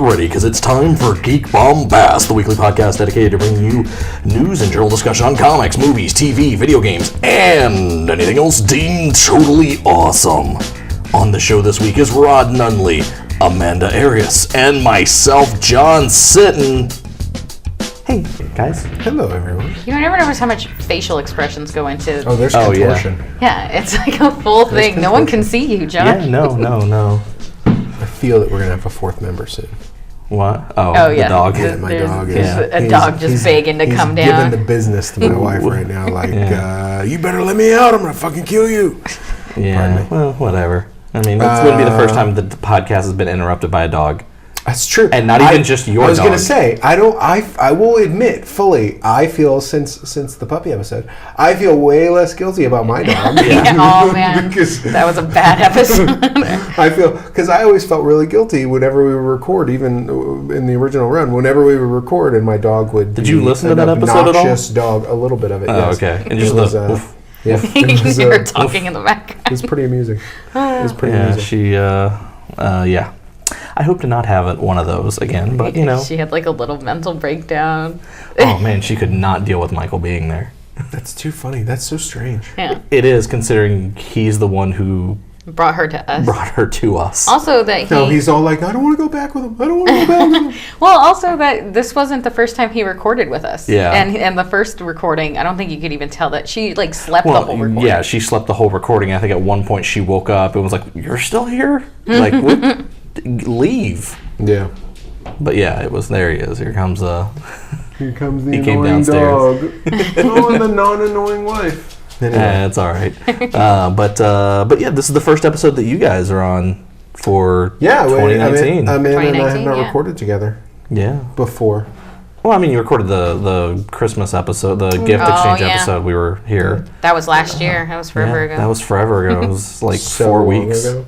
ready, because it's time for Geek Bombast, the weekly podcast dedicated to bringing you news and general discussion on comics, movies, TV, video games, and anything else deemed totally awesome. On the show this week is Rod Nunley, Amanda Arias, and myself, John Sitton. Hey, guys. Hello, everyone. You never notice how much facial expressions go into... Oh, there's contortion. Yeah, it's like a full thing. No one can see you, John. Yeah, no. I feel that we're going to have a fourth member soon. What? Oh yeah. The dog. Yeah, my dog is... A dog just begging to come down. He's giving the business to my wife right now. Like, you better let me out. I'm going to fucking kill you. Yeah, well, whatever. I mean, this wouldn't be the first time that the podcast has been interrupted by a dog. That's true. And not even just your dog. I was going to say, I will admit fully, I feel, since the puppy episode, I feel way less guilty about my dog. Oh, man. That was a bad episode. I feel, because I always felt really guilty whenever we would record, even in the original run, whenever we would record and my dog would Did you listen to that episode at all? Obnoxious dog, a little bit of it, yes. Okay. And just you were talking in the background. It was pretty amusing. She, I hope to not have one of those again, but you know. She had like a little mental breakdown. Oh man, she could not deal with Michael being there. That's too funny. That's so strange. Yeah. It is, considering he's the one who brought her to us. Also that he's all like, I don't want to go back with him. I don't want to go back with him. Well, also that this wasn't the first time he recorded with us. Yeah. And the first recording, I don't think you could even tell that she like slept the whole recording. Yeah, she slept the whole recording. I think at one point she woke up and was like, "You're still here? Like, what? Leave." Yeah. But yeah, it was, there he is. Here comes the annoying dog. Oh, and the non-annoying wife. Anyway. It's all right. But yeah, this is the first episode that you guys are on for 2019. Amanda and I have not recorded together. Yeah. Before. Well, I mean, you recorded the Christmas episode, the gift exchange episode. We were here. That was last year. That was forever ago. That was forever ago. It was like 4 weeks. Ago.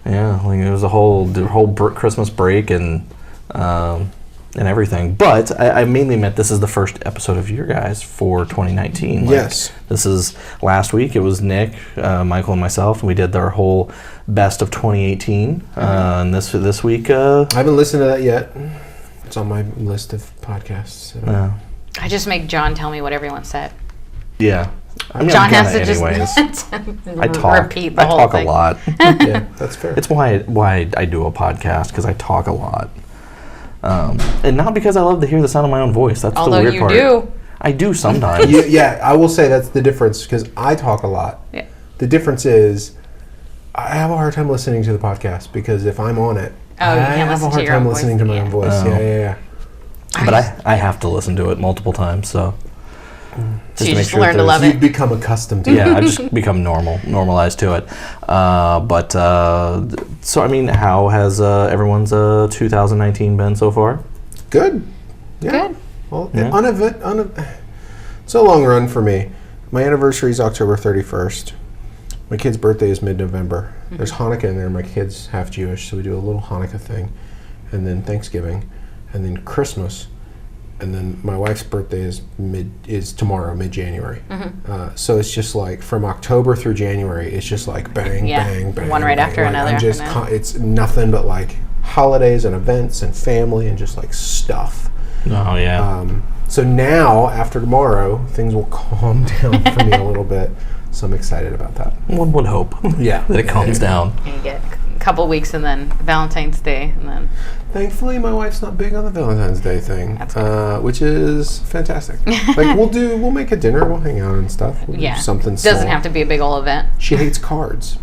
Yeah, like it was a whole Christmas break and everything. But I mainly meant this is the first episode of your guys for 2019. Like, yes. This is last week. It was Nick, Michael, and myself, and we did our whole best of 2018. And this week. I haven't listened to that yet. It's on my list of podcasts. So. I just make John tell me what everyone said. Yeah. I mean, John has to anyways. just repeat the whole talk thing. a lot. Yeah, that's fair. It's why I do a podcast, because I talk a lot. And not because I love to hear the sound of my own voice. That's the weird part. Although you do. I do sometimes. Yeah, I will say that's the difference, because I talk a lot. Yeah. The difference is I have a hard time listening to the podcast, because if I'm on it, I have a hard time listening to my own voice. Yeah. But I have to listen to it multiple times, so... So you just learn to love it. You become accustomed to it. Yeah, I just become normalized to it. So I mean, how has everyone's 2019 been so far? Good. Yeah. Good. Well, it's a long run for me. My anniversary is October 31st. My kid's birthday is mid-November. Mm-hmm. There's Hanukkah in there. My kid's half Jewish, so we do a little Hanukkah thing. And then Thanksgiving. And then Christmas. And then my wife's birthday is tomorrow, mid-January. Mm-hmm. So it's just like from October through January, it's just like bang, bang, bang. One right after another. It's nothing but like holidays and events and family and just like stuff. Oh, yeah. So now, after tomorrow, things will calm down for me a little bit. So I'm excited about that. One would hope. Yeah. That it calms down. And you get a couple weeks and then Valentine's Day and then... Thankfully, my wife's not big on the Valentine's Day thing, which is fantastic. Like we'll make a dinner, we'll hang out and stuff. We'll do something small. Doesn't have to be a big old event. She hates cards.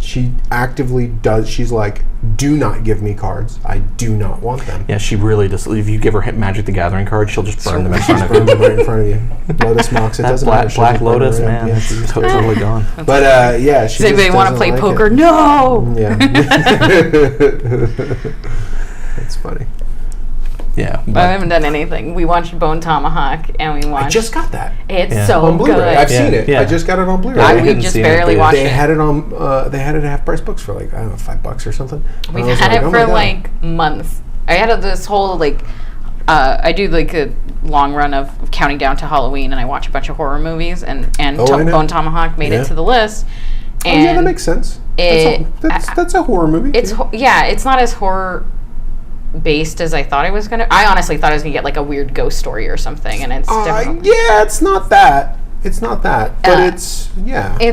She actively does. She's like, do not give me cards. I do not want them. Yeah, she really does. If you give her Magic the Gathering cards, she'll just burn them in front of you. Burn them right in front of you. Lotus Mox. It doesn't matter. Black Lotus, man. Yeah, it's totally gone. But yeah, she does anybody want to play poker? No. Yeah. That's funny. Yeah. But I haven't done anything. We watched Bone Tomahawk and we watched... I just got that. It's so on Blu-ray. good. I've seen it. Yeah. I just got it on Blu-ray. We just barely watched it. They had it on, they had it at half price books for like, I don't know, $5 or something. We've had it for like months. I had this whole like, I do like a long run of counting down to Halloween and I watch a bunch of horror movies and Bone Tomahawk made it to the list. And that makes sense. That's a horror movie. It's not as horror based as I thought it was gonna. I honestly thought I was gonna get like a weird ghost story or something, and it's definitely it's not that. It's not that, but it's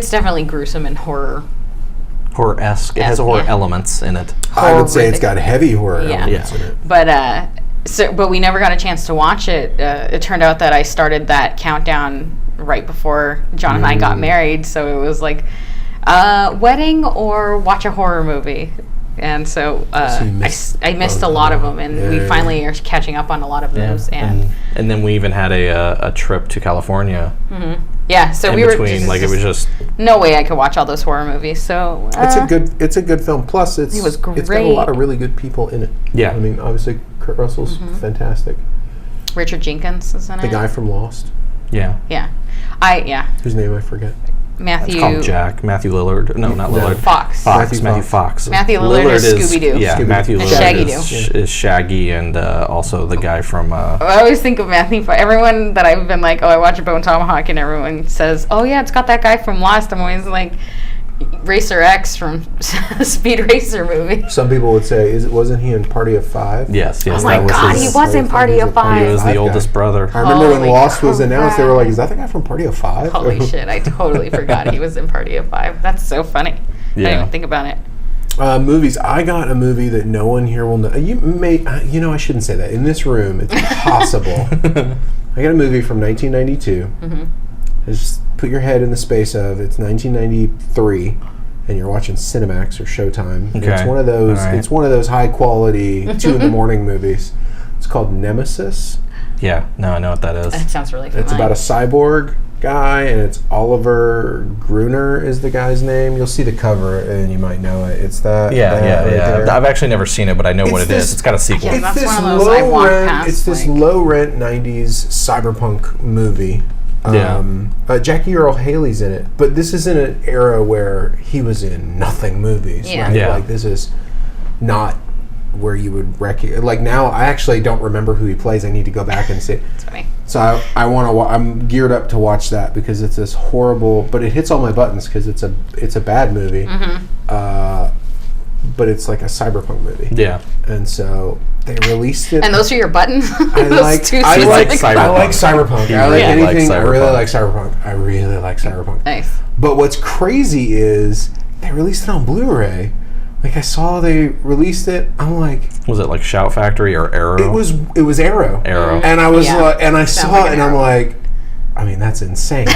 definitely gruesome and horror-esque. It has horror elements in it. I would say it's got heavy horror elements in it. But we never got a chance to watch it. It turned out that I started that countdown right before John and I got married, so it was like wedding or watch a horror movie. And so I missed a lot of them, and we finally are catching up on a lot of those. And then we even had a trip to California. Mm-hmm. Yeah, so we between, were it was just no way I could watch all those horror movies. So it's a good film. Plus, it was great. It's got a lot of really good people in it. Yeah, I mean, obviously Kurt Russell's fantastic. Richard Jenkins is in it. The guy from Lost. Yeah. Whose name I forget. Matthew. It's called Jack. Matthew Lillard. No, not Lillard. Fox. Matthew Fox. Matthew Lillard is Scooby-Doo. Yeah, Matthew and Lillard is Shaggy, and also the guy from... I always think of Matthew Fox. Everyone that I've been like, I watch a Bone Tomahawk, and everyone says, oh yeah, it's got that guy from Lost. I'm always like... Racer X from Speed Racer movie. Some people would say, wasn't he in Party of Five? Yes. Oh my God, he was in Party of Five. He was the oldest brother. I remember when Lost was announced, they were like, is that the guy from Party of Five? Holy shit, I totally forgot he was in Party of Five. That's so funny. I didn't even think about it. Movies. I got a movie that no one here will know. I shouldn't say that. In this room, it's possible. I got a movie from 1992. Just put your head in the space of it's 1993, and you're watching Cinemax or Showtime. Okay. It's one of those. Right. It's one of those high quality 2 in the morning movies. It's called Nemesis. Yeah. No, I know what that is. That sounds really fun. It's about a cyborg guy, and it's Oliver Gruner is the guy's name. You'll see the cover, and you might know it. It's that. Yeah. I've actually never seen it, but I know what it is. It's got a sequel. Yeah, It's that's this one of those I walk past, It's this low rent 90s cyberpunk movie. Jackie Earle Haley's in it, but this is in an era where he was in nothing movies, right? Yeah. Like, this is not where you would recognize. Like, now I actually don't remember who he plays. I need to go back and see it. That's funny. So I want to. I'm geared up to watch that because it's this horrible, but it hits all my buttons because it's a bad movie. But it's like a cyberpunk movie. Yeah. And so they released it. And those are your buttons? I like cyberpunk. I like cyberpunk. I like anything. I really like cyberpunk. Nice. But what's crazy is they released it on Blu-ray. Like, I saw they released it. I'm like, was it like Shout Factory or Arrow? It was Arrow. And I was like, and I saw it, and I'm like, I mean, that's insane.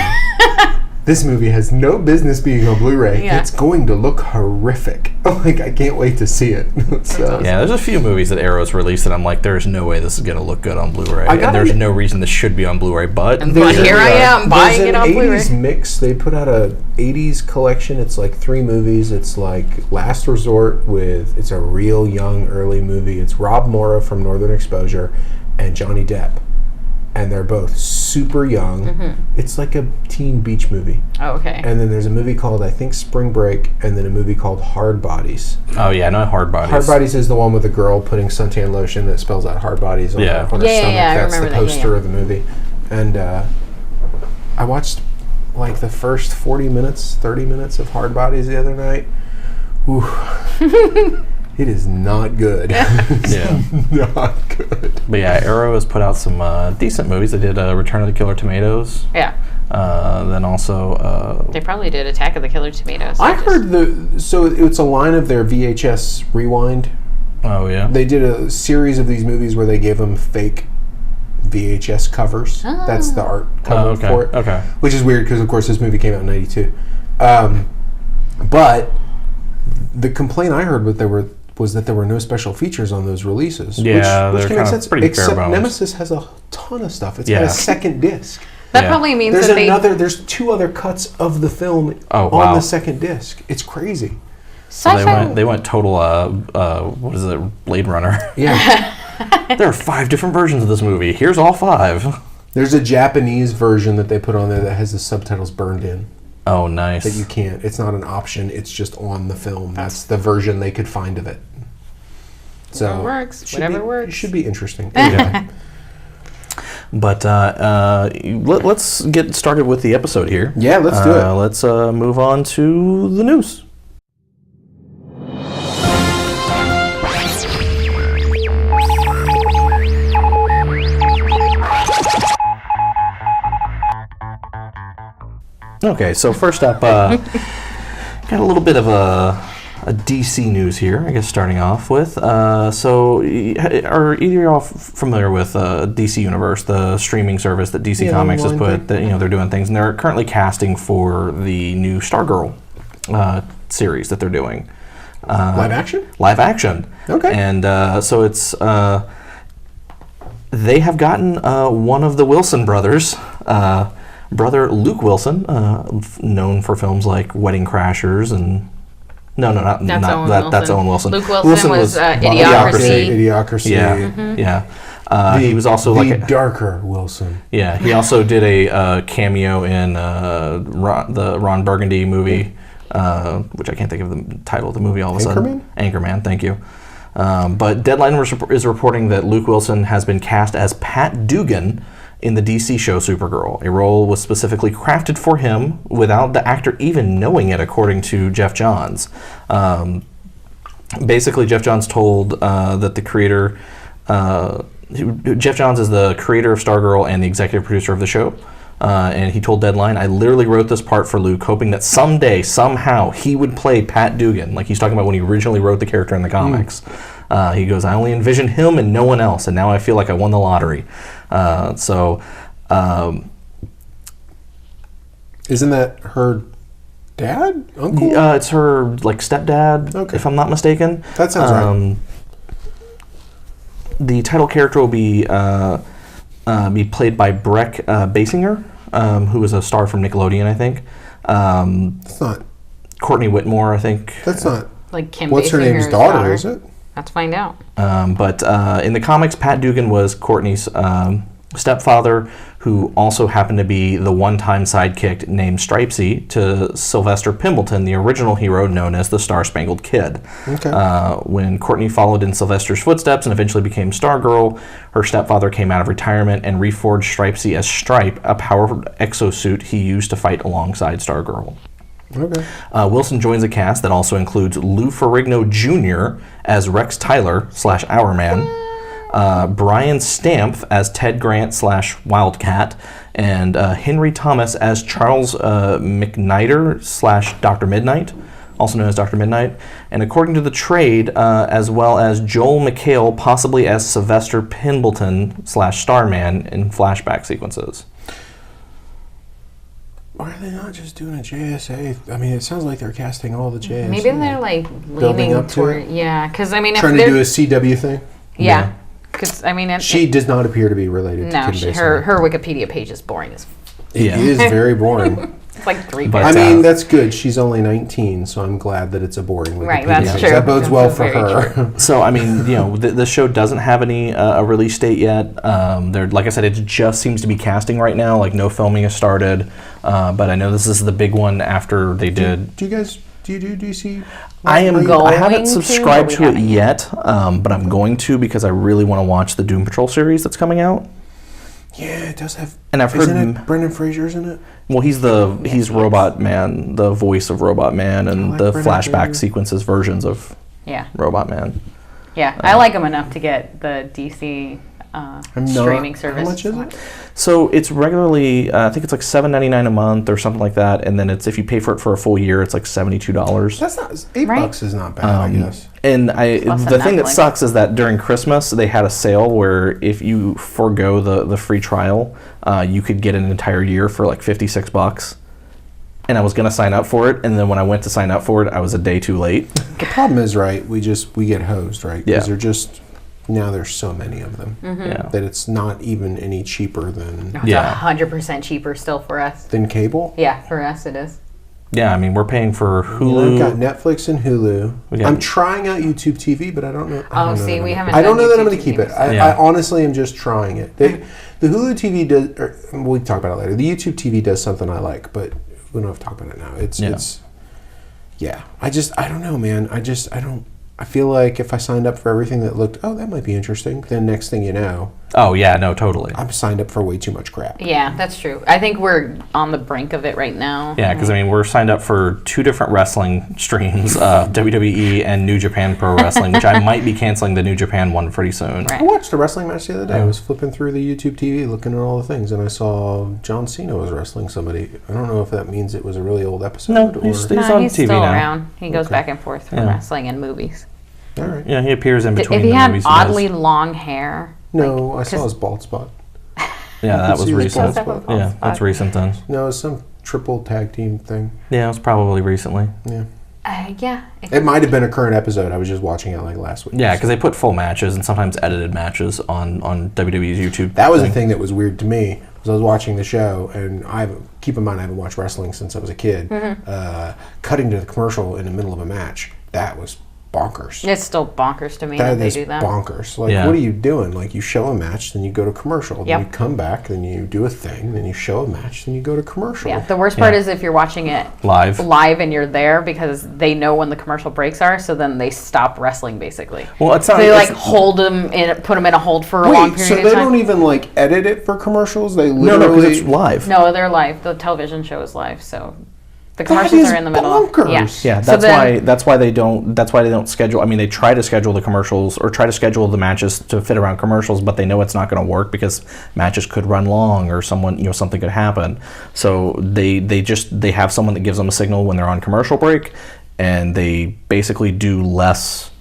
This movie has no business being on Blu-ray. Yeah. It's going to look horrific. Like, I can't wait to see it. So. Yeah, there's a few movies that Arrow's released that I'm like, there's no way this is going to look good on Blu-ray. And there's no reason this should be on Blu-ray, but here I am buying it on Blu-ray. There's an 80s mix. They put out a 80s collection. It's like 3 movies. It's like Last Resort it's a real young, early movie. It's Rob Morra from Northern Exposure and Johnny Depp. And they're both super young. It's like a teen beach movie. Oh, okay. And then there's a movie called, I think, Spring Break, and then a movie called Hard Bodies. Oh, yeah, not Hard Bodies. Hard Bodies is the one with the girl putting suntan lotion that spells out Hard Bodies on her stomach. That's the poster of the movie. And I watched like the first 30 minutes of Hard Bodies the other night. Ooh. It is not good. Not good. But yeah, Arrow has put out some decent movies. They did Return of the Killer Tomatoes. Yeah. Then also... they probably did Attack of the Killer Tomatoes. I heard so it's a line of their VHS Rewind. Oh, yeah. They did a series of these movies where they gave them fake VHS covers. That's the art cover for it. Okay. Which is weird because, of course, this movie came out in 92. But the complaint I heard was that there were no special features on those releases. Yeah, which can make sense. Pretty except bare bones. Nemesis has a ton of stuff. It's got a second disc. That probably means there's 2 other cuts of the film on the second disc. It's crazy. So they went total what is it, Blade Runner. Yeah. There are 5 different versions of this movie. Here's all 5. There's a Japanese version that they put on there that has the subtitles burned in. Oh, nice. That you can't. It's not an option. It's just on the film. That's the version they could find of it. So it works. Whatever works. It should be interesting. Anyway. But let's get started with the episode here. Yeah, let's do it. Let's move on to the news. Okay, so first up, got a little bit of a DC news here, I guess, starting off with. So, are either of y'all familiar with DC Universe, the streaming service that DC Comics has put? That they're doing things, and they're currently casting for the new Stargirl series that they're doing. Live action? Live action. Okay. And so it's they have gotten one of the Wilson brothers. Brother Luke Wilson, known for films like Wedding Crashers and that's Owen Wilson. Luke Wilson was Idiocracy. Yeah. He was also the darker Wilson. Yeah, he also did a cameo in the Ron Burgundy movie, which I can't think of the title of the movie all of a sudden. Anchorman, thank you. But Deadline is reporting that Luke Wilson has been cast as Pat Dugan in the DC show Supergirl. A role was specifically crafted for him without the actor even knowing it, according to Jeff Johns. Basically, Jeff Johns told that the creator... Jeff Johns is the creator of Stargirl and the executive producer of the show. And he told Deadline, I literally wrote this part for Luke, hoping that someday, somehow, he would play Pat Dugan. Like he's talking about when he originally wrote the character in the comics. He goes, I only envisioned him and no one else, and now I feel like I won the lottery. Isn't that her dad? Uncle? It's her stepdad, if I'm not mistaken. That sounds right. The title character will be played by Breck Basinger, who was a star from Nickelodeon, I think. That's not Courtney Whitmore, I think. That's not like Kim. What's her name's daughter? Is it? Let's find out. But in the comics, Pat Dugan was Courtney's stepfather, who also happened to be the one-time sidekick named Stripesy to Sylvester Pimbleton, the original hero known as the Star-Spangled Kid. Okay. When Courtney followed in Sylvester's footsteps and eventually became Stargirl, her stepfather came out of retirement and reforged Stripesy as Stripe, a powerful exosuit he used to fight alongside Stargirl. Okay. Wilson joins a cast that also includes Lou Ferrigno Jr. as Rex Tyler / Hourman, Brian Stamp as Ted Grant / Wildcat, and Henry Thomas as Charles McNider / Dr. Midnight, also known as Dr. Midnight, and according to the trade, as well as Joel McHale possibly as Sylvester Pimbleton / Starman in flashback sequences. Why are they not just doing a JSA? I mean, it sounds like they're casting all the JSA. Maybe they're leaning toward, because I mean, trying to do a CW thing. Yeah, because I mean, she does not appear to be related. to Kim her Wikipedia page is boring as. It is very boring. It's like 3 pages. I mean, that's good. She's only 19, so I'm glad that it's a boring Wikipedia Right, that's page. true. That bodes well for her. So, I mean, the show doesn't have any a release date yet. Like I said, it just seems to be casting right now. Like, no filming has started. But I know this is the big one after they did. Do you do DC? I haven't subscribed to it yet, but I'm going to because I really want to watch the Doom Patrol series that's coming out. Yeah, it does have. And I've heard Brendan Fraser's in it. Well, he's Robot Man, the voice of Robot Man, and the flashback sequences versions of Robot Man. Yeah, I like him enough to get the DC streaming service. How much is it? So it's regularly, I think it's like $7.99 a month or something like that, and then if you pay for it for a full year, it's like $72. That's not $8 is not bad, I guess. And the thing that sucks is that during Christmas they had a sale where if you forego the free trial, you could get an entire year for like $56. And I was gonna sign up for it, and then when I went to sign up for it, I was a day too late. The problem is, right? We get hosed, right? Because they're just. Now there's so many of them that it's not even any cheaper than... No, it's 100% cheaper still for us. Than cable? Yeah, for us it is. Yeah, I mean, we're paying for Hulu. We've got Netflix and Hulu. I'm trying out YouTube TV, but I don't know. We haven't. I don't know that I'm going to keep it. I honestly am just trying it. The Hulu TV does... we'll talk about it later. The YouTube TV does something I like, but we don't have to talk about it now. It's I don't know, man. I feel like if I signed up for everything that looked, that might be interesting, then next thing you know, Oh, yeah, no, totally. I'm signed up for way too much crap. Yeah, that's true. I think we're on the brink of it right now. Yeah, because, I mean, we're signed up for 2 different wrestling streams, WWE and New Japan Pro Wrestling, which I might be canceling the New Japan one pretty soon. Right. I watched a wrestling match the other day. I was flipping through the YouTube TV looking at all the things, and I saw John Cena was wrestling somebody. I don't know if that means it was a really old episode. No, he's on he's TV still now. around. He goes back and forth from wrestling and movies. All right. Yeah, he appears in between If he the had movies. oddly long hair. No, I saw his bald spot. Yeah, that was see his recent. bald spot. Yeah, that's recent then. No, it's some triple tag team thing. Yeah, it was probably recently. Yeah. Yeah. It might have been a current episode. I was just watching it like last week. Yeah, because they put full matches and sometimes edited matches on WWE's YouTube. That was the thing that was weird to me. Was I was watching the show, and keep in mind I haven't watched wrestling since I was a kid. Cutting to the commercial in the middle of a match, that was bonkers. It's still bonkers to me that they do that. Bonkers. Like, what are you doing? Like, you show a match, then you go to commercial. Then you come back, then you do a thing, then you show a match, then you go to commercial. Yeah, the worst part is if you're watching it live and you're there because they know when the commercial breaks are, so then they stop wrestling basically. Well, it's not. They like hold them in, put them in a hold for a long period so of they time. don't even like edit it for commercials? They literally... No, because it's live. No, they're live. The television show is live, so the commercials are in the middle. Bonkers. Yeah, that's why they don't schedule. I mean, they try to schedule the commercials or try to schedule the matches to fit around commercials, but they know it's not going to work because matches could run long or something could happen. So they have someone that gives them a signal when they're on commercial break, and they basically do less.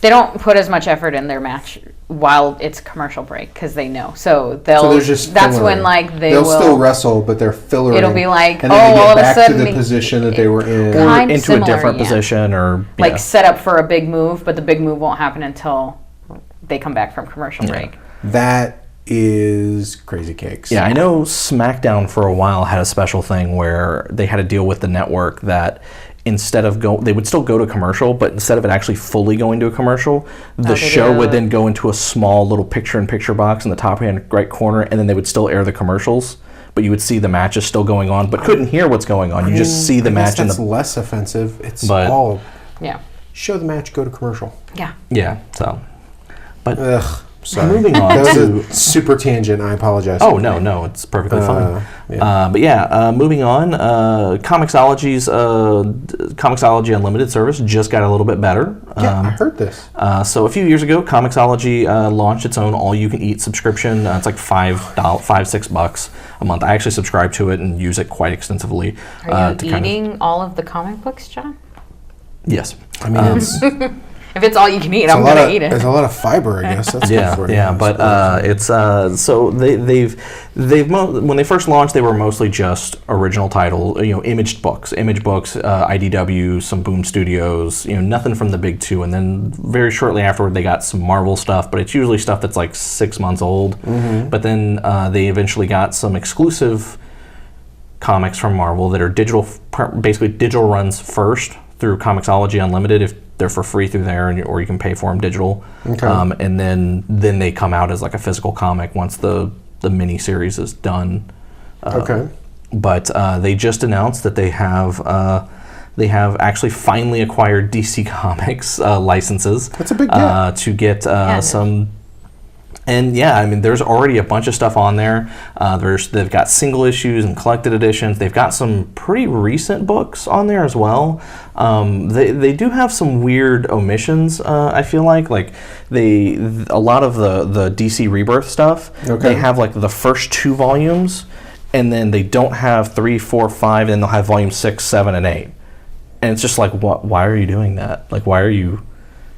They don't put as much effort in their match while it's commercial break because they know. So they'll. Just that's fillering. when like they'll still wrestle, but they're fillering. It'll be like, and then they all get of a back sudden to the position that they were in, or into similar, a different position, or like set up for a big move, but the big move won't happen until they come back from commercial break. That is crazy cakes. Yeah, I know SmackDown for a while had a special thing where they had to deal with the network that instead of they would still go to commercial, but instead of it actually fully going to a commercial, the show would then go into a small little picture-in-picture box in the top right corner, and then they would still air the commercials, but you would see the matches still going on, but couldn't hear what's going on. You just see the match. That's less offensive. It's show the match, go to commercial. Yeah. So, but sorry. Moving on. That was a super tangent. I apologize. Oh no, it's perfectly fine. Moving on. Comixology Unlimited service just got a little bit better. I heard this. So a few years ago, Comixology launched its own all-you-can-eat subscription. It's like $6 a month. I actually subscribe to it and use it quite extensively. Are you eating all of the comic books, John? Yes. I mean, it's... If it's all you can eat, I'm going to eat it. There's a lot of fiber, I guess. That's good for you. But it's so they've when they first launched, they were mostly just original title, image books, IDW, some Boom Studios, nothing from the big two. And then very shortly afterward, they got some Marvel stuff, but it's usually stuff that's like 6 months old. Mm-hmm. But then they eventually got some exclusive comics from Marvel that are basically digital runs first through Comixology Unlimited. If they're for free through there, or you can pay for them digital. Okay. And then they come out as like a physical comic once the mini series is done. Okay. But they just announced that they have actually finally acquired DC Comics licenses. That's a big deal. To get some. And I mean, there's already a bunch of stuff on there. They've got single issues and collected editions. They've got some pretty recent books on there as well. They do have some weird omissions. I feel like a lot of the DC Rebirth stuff. Okay. They have like the first 2 volumes, and then they don't have 3, 4, 5, and they'll have volumes 6, 7, and 8. And it's just like, what? Why are you doing that? Like, why are you?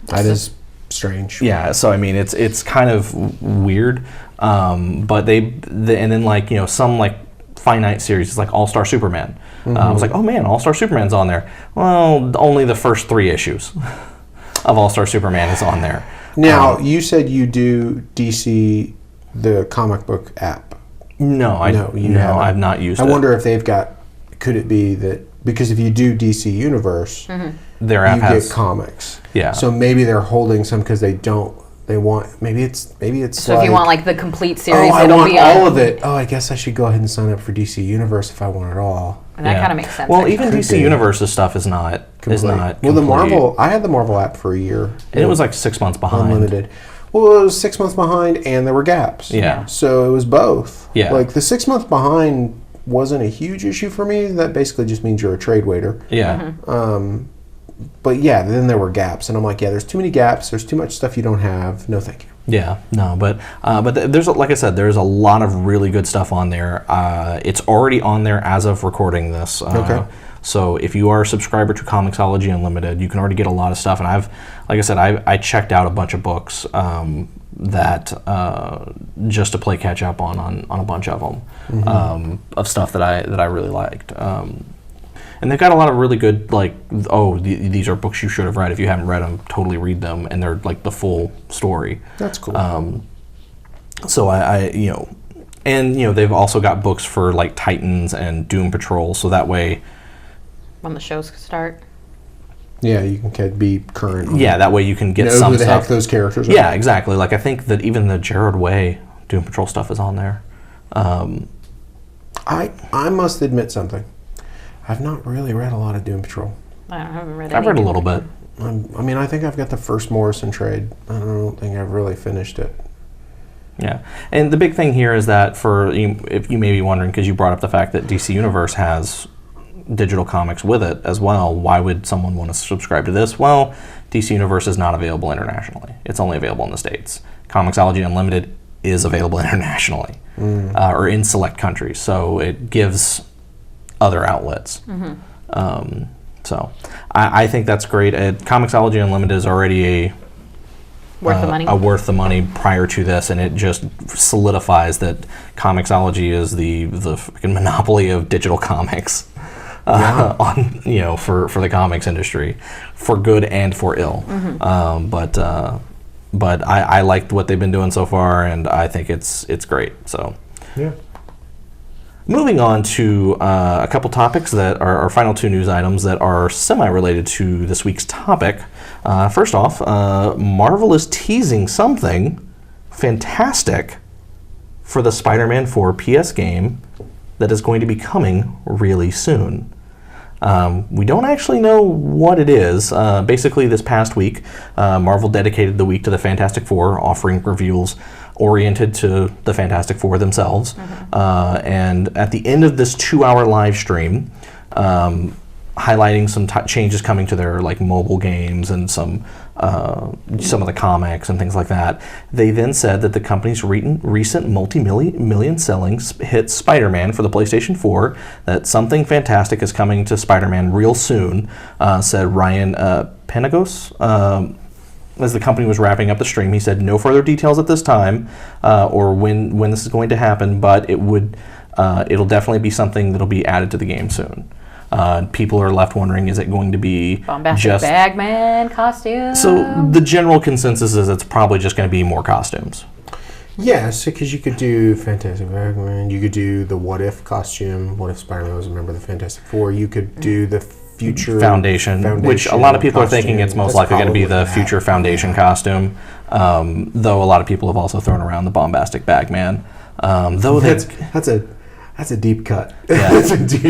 That is strange. Yeah, so I mean, it's kind of weird, but they and then like some like finite series, it's like All-Star Superman. Mm-hmm. I was like, oh man, All-Star Superman's on there. Well, only the first 3 issues of All-Star Superman is on there. Now, you said you do DC the comic book app. No, I've not used it. I wonder if they've got. Could it be that because if you do DC Universe, their app you get comics. Yeah. So maybe they're holding some because they don't. They want maybe it's so if you want like the complete series, I want all of it. Oh, I guess I should go ahead and sign up for DC Universe if I want it all. And that kind of makes sense. Well, even DC Universe's stuff is not complete. Well, the Marvel, I had the Marvel app for a year. And it was like 6 months behind. Unlimited. Well, it was 6 months behind, and there were gaps. Yeah. So it was both. Yeah. Like, the 6 months behind wasn't a huge issue for me. That basically just means you're a trade waiter. Yeah. But yeah, then there were gaps, and I'm like, yeah, there's too many gaps. There's too much stuff you don't have. No, thank you. Yeah, no, but there's, like I said, there's a lot of really good stuff on there. It's already on there as of recording this. Okay. So if you are a subscriber to Comixology Unlimited, you can already get a lot of stuff. And like I said, I checked out a bunch of books that just to play catch up on a bunch of them, of stuff that I really liked. And they've got a lot of really good, like, these are books you should have read. If you haven't read them, totally read them, and they're like the full story. That's cool. So and they've also got books for like Titans and Doom Patrol, so that way when the shows start. Yeah, you can be current. Yeah, that way you can get know some who the stuff. heck those characters are. Yeah, exactly. Like I think that even the Gerard Way Doom Patrol stuff is on there. I must admit something. I've not really read a lot of Doom Patrol. I haven't read. I've read a little bit. I think I've got the first Morrison trade. I don't think I've really finished it. Yeah, and the big thing here is that if you may be wondering, because you brought up the fact that DC Universe has digital comics with it as well, why would someone want to subscribe to this? Well, DC Universe is not available internationally. It's only available in the States. Comixology Unlimited is available internationally, or in select countries, so it gives other outlets. So I think that's great. Comixology Unlimited is already worth the money. Worth the money prior to this, and it just solidifies that Comixology is the freaking monopoly of digital comics for the comics industry, for good and for ill. But I liked what they've been doing so far, and I think it's great. So yeah. Moving on to a couple topics that are our final two news items that are semi-related to this week's topic. First off, Marvel is teasing something fantastic for the Spider-Man 4 PS game that is going to be coming really soon. We don't actually know what it is. Basically, this past week, Marvel dedicated the week to the Fantastic Four, offering reveals oriented to the Fantastic Four themselves. And at the end of this 2-hour live stream, highlighting some changes coming to their like mobile games and some of the comics and things like that, they then said that the company's recent multi-million selling hit Spider-Man for the PlayStation 4, that something fantastic is coming to Spider-Man real soon, said Ryan Penagos. As the company was wrapping up the stream, he said no further details at this time, or when this is going to happen, but it'll definitely be something that'll be added to the game soon. People are left wondering, is it going to be Bombastic just Bagman costume? So the general consensus is it's probably just going to be more costumes. Yes, because you could do Fantastic Bagman, you could do the What If costume, What If Spider-Man was a member of the Fantastic Four, you could do the Future Foundation, which a lot of people are thinking it's most likely going to be the Future Foundation costume, though a lot of people have also thrown around the Bombastic Bagman. That's a deep cut. Yeah.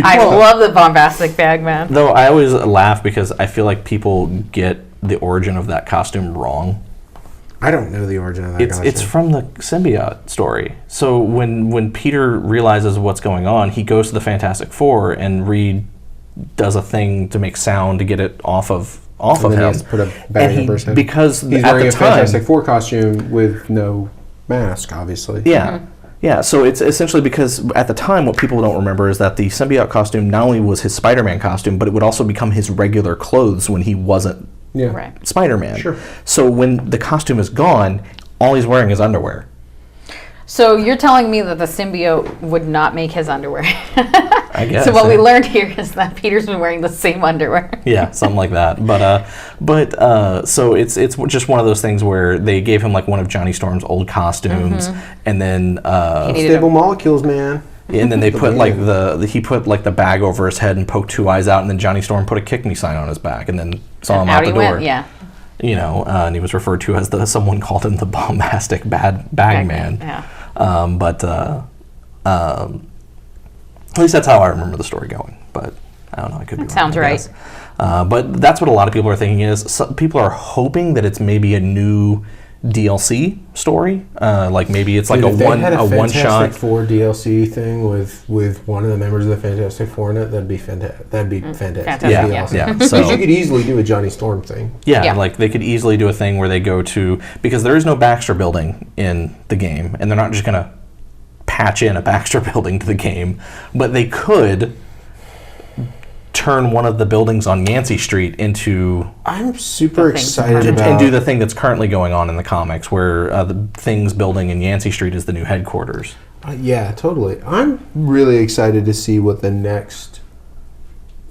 I love the Bombastic Bagman. Though I always laugh because I feel like people get the origin of that costume wrong. I don't know the origin of that costume. It's from the symbiote story. So when Peter realizes what's going on, he goes to the Fantastic Four, and Reed does a thing to make sound to get it off of him. He has to put a bag over his head. Because he's wearing a Fantastic Four costume with no mask, obviously. Yeah. Yeah, so it's essentially because at the time, what people don't remember is that the symbiote costume not only was his Spider-Man costume, but it would also become his regular clothes when he wasn't Spider-Man. Sure. So when the costume is gone, all he's wearing is underwear. So you're telling me that the symbiote would not make his underwear? I guess. So what we learned here is that Peter's been wearing the same underwear. Yeah, something like that. But so it's just one of those things where they gave him like one of Johnny Storm's old costumes, and then Stable Molecules, man. And then they put like he put like the bag over his head and poked 2 eyes out, and then Johnny Storm put a kick me sign on his back, and then saw him out the door. Went, yeah. You know, and he was referred to as someone called him the Bombastic Bagman. Yeah. At least that's how I remember the story going. But I don't know. I could be wrong. Sounds right. But that's what a lot of people are thinking is. Some people are hoping that it's maybe a new DLC story. Like maybe it's like Dude, if they had a one shot. Fantastic Four DLC thing with one of the members of the Fantastic Four in it, that'd be fantastic. That'd be fantastic. Fantastic, Yeah, Awesome. yeah. Because So you could easily do a Johnny Storm thing. yeah, Yeah. like they could easily do a thing where they go to, because there is no Baxter building in the game, and they're not just gonna patch in a Baxter building to the game, but they could turn one of the buildings on Yancey Street into I'm super The things excited and about. and do the thing that's currently going on in the comics, where the Things building in Yancey Street is the new headquarters. Yeah, totally. I'm really excited to see what the next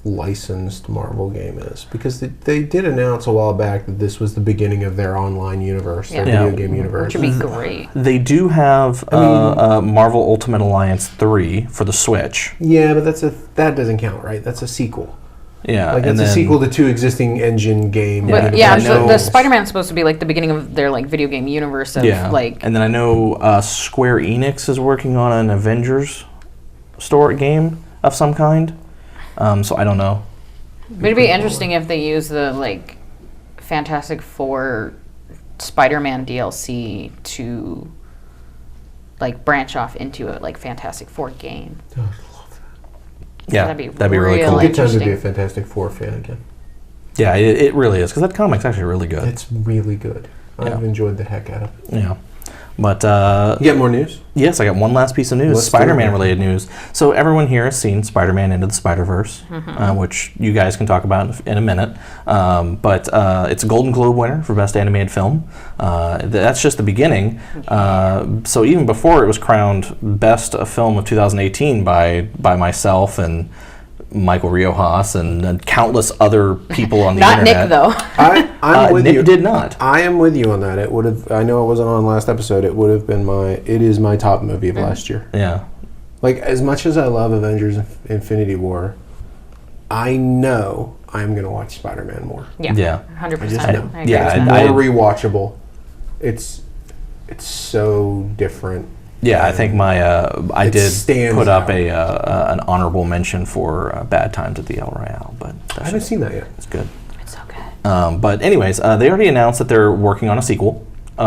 licensed Marvel game is, because they did announce a while back that this was the beginning of their online universe, their Yeah. video game universe. Which would be great. They do have Marvel Ultimate Alliance 3 for the Switch. Yeah, but that doesn't count, right? That's a sequel. Yeah, Like and it's a then sequel to two existing engine game. But Yeah, yeah, I know- the Spider-Man's supposed to be like the beginning of their like video game universe of like. and then I know Square Enix is working on an Avengers game of some kind. So I don't know. But it'd be interesting if they use the like Fantastic Four Spider-Man DLC to like branch off into a like Fantastic Four game. Yeah, That'd be really real cool. Good time to be a interesting. Fantastic Four fan again. Yeah, it really is, because that comic's actually really good. It's really good. Yeah. I've enjoyed the heck out of it. Yeah. But You get more news? yes, I got one last piece of news, Let's do Spider-Man it. related news. So everyone here has seen Spider-Man Into the Spider-Verse, which you guys can talk about in a minute. But it's a Golden Globe winner for Best Animated Film. That's just the beginning. So even before it was crowned Best Film of 2018 by myself and Michael Riojas and countless other people on the Not internet. Nick though. I'm with Nick you. did not. I am with you on that. It would have. I know it wasn't on last episode. It would have been my. It is my top movie of last year. Yeah. Like, as much as I love Avengers: Infinity War, I know I'm gonna watch Spider-Man more. Yeah. Yeah. 100%. I know. I agree Yeah, with I- that. More rewatchable. It's so different. Yeah, I think I It did stands put up out. an honorable mention for Bad Times at the El Royale, but I haven't seen that yet. it's good. It's so good. But anyways, they already announced that they're working on a sequel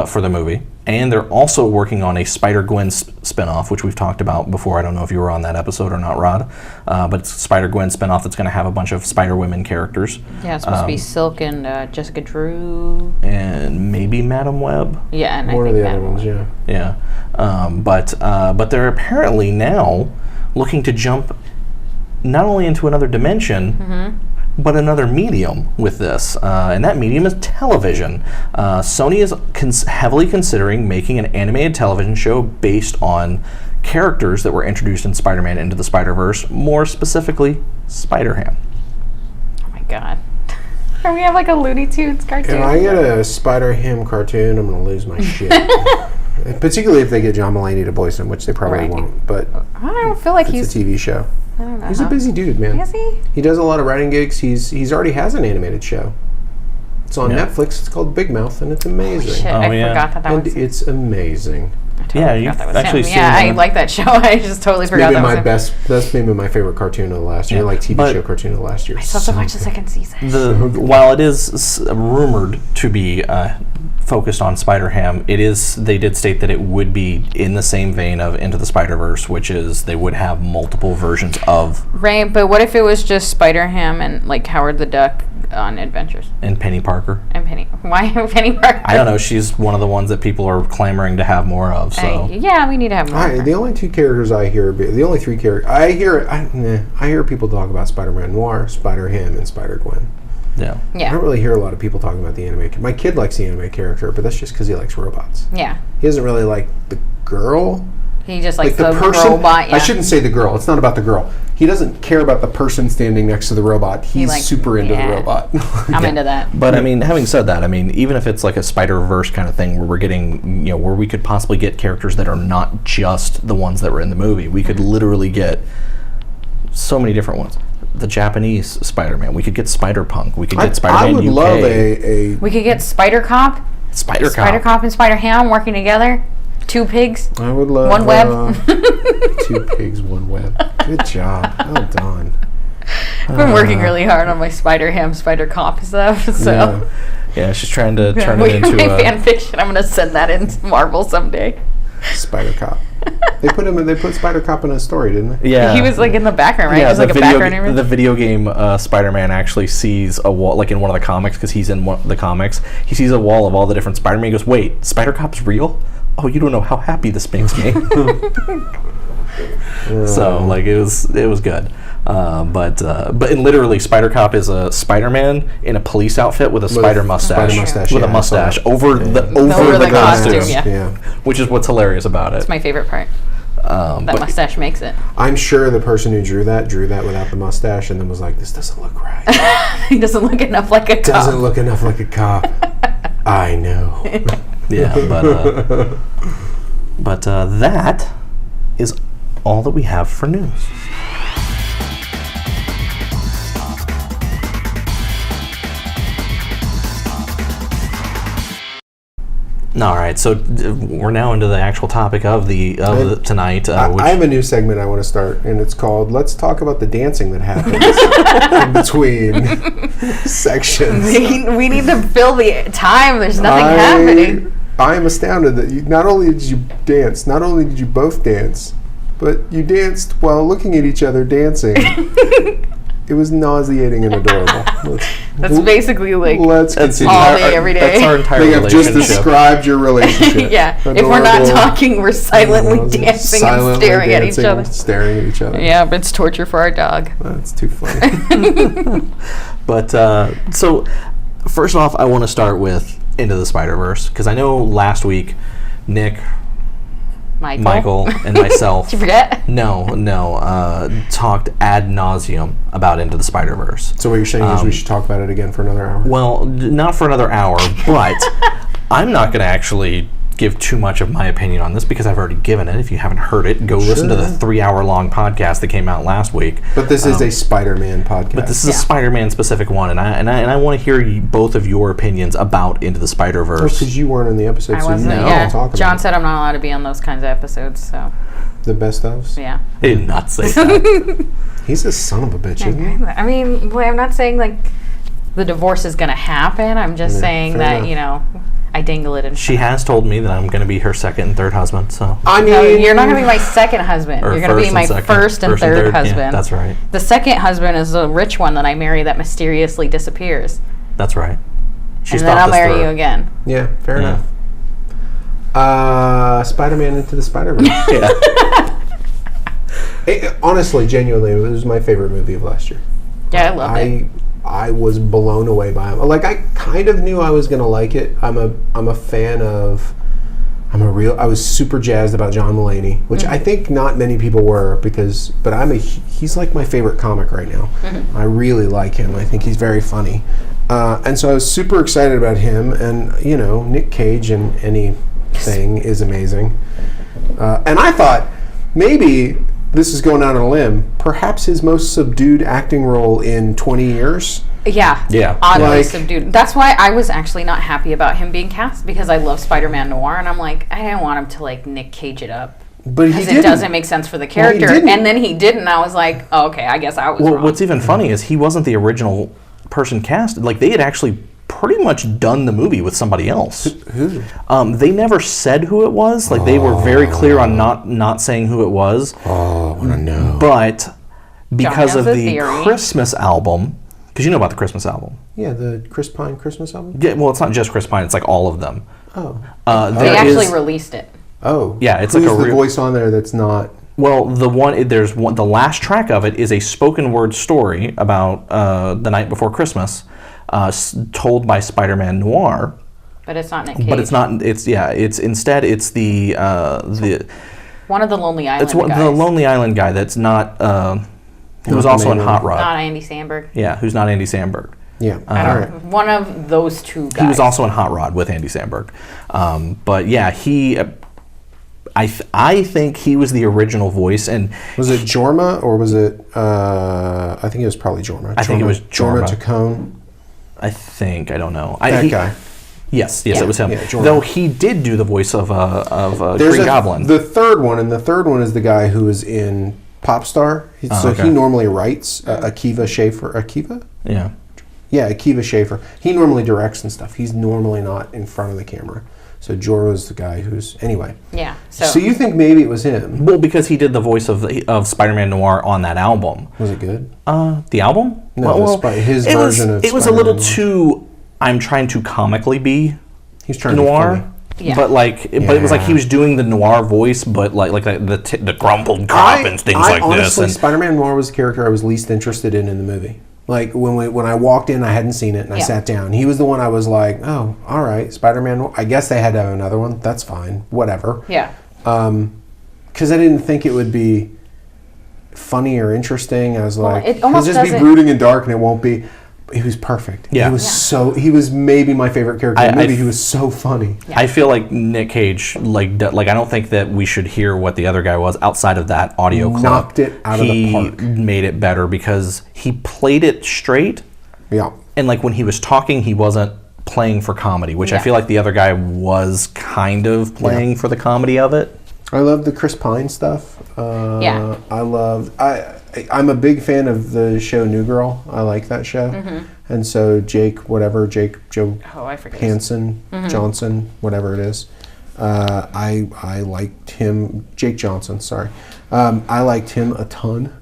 for the movie, and they're also working on a Spider-Gwen spinoff, which we've talked about before. I don't know if you were on that episode or not, Rod, but it's a Spider-Gwen spinoff that's going to have a bunch of Spider-Women characters, Yeah, it's supposed to be Silk and Jessica Drew. and maybe Madam Web. Yeah, and One I of think the other Matt ones, Miller. yeah. Yeah, but they're apparently now looking to jump not only into another dimension, but another medium with this, and that medium is television. Sony is heavily considering making an animated television show based on characters that were introduced in Spider-Man Into the Spider-Verse, more specifically, Spider-Ham. Oh my god. Can we have like a Looney Tunes cartoon? If I get a Spider-Ham cartoon, I'm gonna lose my shit. Particularly if they get John Mulaney to voice him, which they probably Right. won't. But I don't feel like it's a TV show. I don't know. He's a busy dude, man. Is he? He does a lot of writing gigs. He's already has an animated show. It's on Yeah. Netflix. It's called Big Mouth, and it's amazing. Shit, Oh, I yeah. forgot that And was him. it's amazing. I totally Yeah, forgot you've that was actually him. seen Yeah, I one. like that show. I just totally forgot Maybe that was my him. best. That's maybe my favorite cartoon of the last year, Yeah. like TV But- show cartoon of the last year. I still have to watch the second season. While it is rumored to be focused on Spider-Ham, they did state that it would be in the same vein of Into the Spider-Verse, which is they would have multiple versions of Right, but what if it was just Spider-Ham and like Howard the Duck on Adventures and Penny Parker. and Penny? Why Penny Parker? I don't know. She's one of the ones that people are clamoring to have more of. So Yeah, we need to have more. The only two characters I hear, the only three characters I hear people talk about Spider-Man Noir, Spider-Ham, and Spider-Gwen. yeah. I Yeah, don't really hear a lot of people talking about the anime. My kid likes the anime character, but that's just because he likes robots. yeah. He doesn't really like the girl. He just likes Like the the person. robot. Yeah. I shouldn't say the girl. It's not about the girl. He doesn't care about the person standing next to the robot. He's likes- super into yeah. the robot. I'm into that. But I mean, having said that, I mean, even if it's like a Spider-Verse kind of thing where we're getting, where we could possibly get characters that are not just the ones that were in the movie, we could literally get so many different ones. The Japanese Spider-Man, we could get Spider-Punk, we could get Spider-Man I would UK. love a We could get Spider Cop, Spider-Cop. Spider Cop, and Spider Ham working together. Two pigs. I would love One web. 2 pigs, 1 web. Good job. Well done. I've been working really hard on my Spider Ham, Spider Cop stuff. So Yeah, she's trying to turn it into my fan fiction. I'm gonna send that into Marvel someday. Spider Cop. They put Spider Cop in a story, didn't they? Yeah. He was like in the background, right? Yeah, He was like a background. the video game Spider-Man actually sees a wall, like in one of the comics, because he's in one of the comics. He sees a wall of all the different Spider-Man. He goes, "Wait, Spider Cop's real? Oh, you don't know how happy this makes me." So like it was good. But literally, Spider Cop is a Spider-Man in a police outfit with a spider mustache, with a mustache over the costume, yeah. Which is what's hilarious about it. It's my favorite part. That mustache makes it. I'm sure the person who drew that without the mustache, and then was like, "This doesn't look right. He doesn't look enough like a cop. Doesn't look enough like a cop." I know. Yeah, but that is all that we have for news. All right, so we're now into the actual topic of tonight. I have a new segment I want to start, and it's called "Let's Talk About the Dancing That Happens in Between Sections." We need to fill the time. There's nothing happening. I am astounded that not only did you both dance, but you danced while looking at each other dancing. It was nauseating and adorable. That's basically like let's continue. all day, every day. That's our entire relationship. I've just described your relationship. Yeah. Adorable. If we're not talking, we're silently dancing and staring at each other. Staring at each other. Yeah, but it's torture for our dog. That's too funny. But so first off, I want to start with Into the Spiderverse, because I know last week Nick, Michael and myself. Did you forget? No, talked ad nauseum about Into the Spider-Verse. So what you're saying is we should talk about it again for another hour? Well, not for another hour, but I'm not going to actually give too much of my opinion on this because I've already given it. If you haven't heard it, go listen to the 3-hour-long podcast that came out last week. But this is a Spider-Man podcast. But this is a Spider-Man specific one, and I want to hear both of your opinions about Into the Spider-Verse. Because you weren't in the episode, I so wasn't. you Yeah. talk about John said I'm not allowed to be on those kinds of episodes, so. The best ofs? Yeah. He did not say that. He's a son of a bitch, isn't he? I mean, I'm not saying like the divorce is going to happen. I'm just saying that, enough. I dangle it in. She has told me that I'm going to be her second and third husband, so. I mean, No, you're not going to be my second husband. Or You're going to be my first and third husband. Yeah, that's right. The second husband is the rich one that I marry that mysteriously disappears. That's right. And then I'll marry you again. Yeah, fair enough. Spider-Man Into the Spider-Verse. Yeah. Honestly, genuinely, it was my favorite movie of last year. Yeah, I loved it. I was blown away by him. Like, I kind of knew I was gonna like it. I'm a fan of. I was super jazzed about John Mulaney, which I think not many people were but he's like my favorite comic right now. I really like him. I think he's very funny, and so I was super excited about him. And Nick Cage in anything is amazing. And I thought maybe. This is going out on a limb. Perhaps his most subdued acting role in 20 years. Yeah. Oddly subdued. That's why I was actually not happy about him being cast, because I love Spider-Man Noir, and I'm like, I didn't want him to like Nick Cage it up. But because it doesn't make sense for the character. And then he didn't. I was like, oh, okay, I guess I was wrong. What's even funny is he wasn't the original person cast. Like, they had actually pretty much done the movie with somebody else. Who? They never said who it was. Like, they were very clear on not saying who it was. Oh, I want to know. But because of the theory. Christmas album, because you know about the Christmas album. Yeah, the Chris Pine Christmas album? Yeah, well, it's not just Chris Pine. It's like all of them. Oh. They actually released it. Oh. Yeah, it's Who's like the voice on there that's not... Well, the last track of it is a spoken word story about the night before Christmas, told by Spider-Man Noir. But it's not Nick Cage. But it's not. It's instead it's the one of the Lonely Island guys. The Lonely Island guy that's not who was also in Hot Rod. Not Andy Samberg. Yeah, who's not Andy Samberg. Yeah, one of those two guys. He was also in Hot Rod with Andy Samberg. But yeah, he. I think he was the original voice, and was it Jorma or was it? I think it was probably Jorma. I think it was Jorma Tacone. I don't know. That guy. Yes, it was him. Yeah, though he did do the voice of Green Goblin. The third one is the guy who is in Popstar. He normally writes Akiva Schaffer. Akiva? Yeah. Yeah, Akiva Schaffer. He normally directs and stuff. He's normally not in front of the camera. So Jorah's the guy who's... Anyway. Yeah. So you think maybe it was him? Well, because he did the voice of Spider-Man Noir on that album. Was it good? The album? No, his version of It was a little too... I'm trying to comically be He's trying noir. to be funny. Yeah. But it was like he was doing the noir voice, but like the grumbled cop and things like honestly, this. And Spider-Man Noir was the character I was least interested in the movie. Like when I walked in, I hadn't seen it, and I sat down. He was the one I was like, oh, all right, Spider-Man Noir. I guess they had to have another one. That's fine, whatever. Yeah. Because I didn't think it would be funny or interesting. I was like, it it'll almost just be brooding and dark, and it won't be. He was perfect. Yeah. He was maybe my favorite character in the movie. He was so funny. Yeah. I feel like Nick Cage, like I don't think that we should hear what the other guy was outside of that audio clip. Knocked it out of the park. He made it better because he played it straight. Yeah. And like when he was talking, he wasn't playing for comedy, which I feel like the other guy was kind of playing for the comedy of it. I love the Chris Pine stuff. I'm a big fan of the show New Girl. I like that show. Mm-hmm. And so Joe Hansen, Johnson, whatever it is. I liked him, Jake Johnson, sorry. I liked him a ton.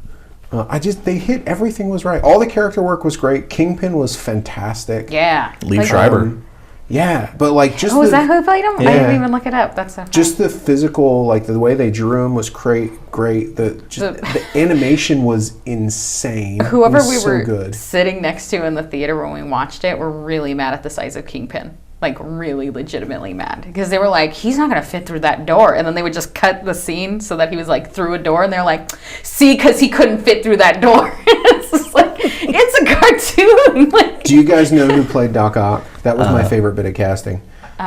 They hit, everything was right. All the character work was great. Kingpin was fantastic. Yeah. Liev Schreiber. Yeah, but like just... is that who played him? Yeah. I didn't even look it up. That's so funny. Just the physical, like the way they drew him was great. The animation was insane. Whoever we so were good. sitting next to in the theater when we watched it were really mad at the size of Kingpin. Like really legitimately mad. Because they were like, he's not going to fit through that door. And then they would just cut the scene so that he was like through a door. And they're like, see, because he couldn't fit through that door. It's just like, it's a cartoon. Like, do you guys know who played Doc Ock? That was my favorite bit of casting.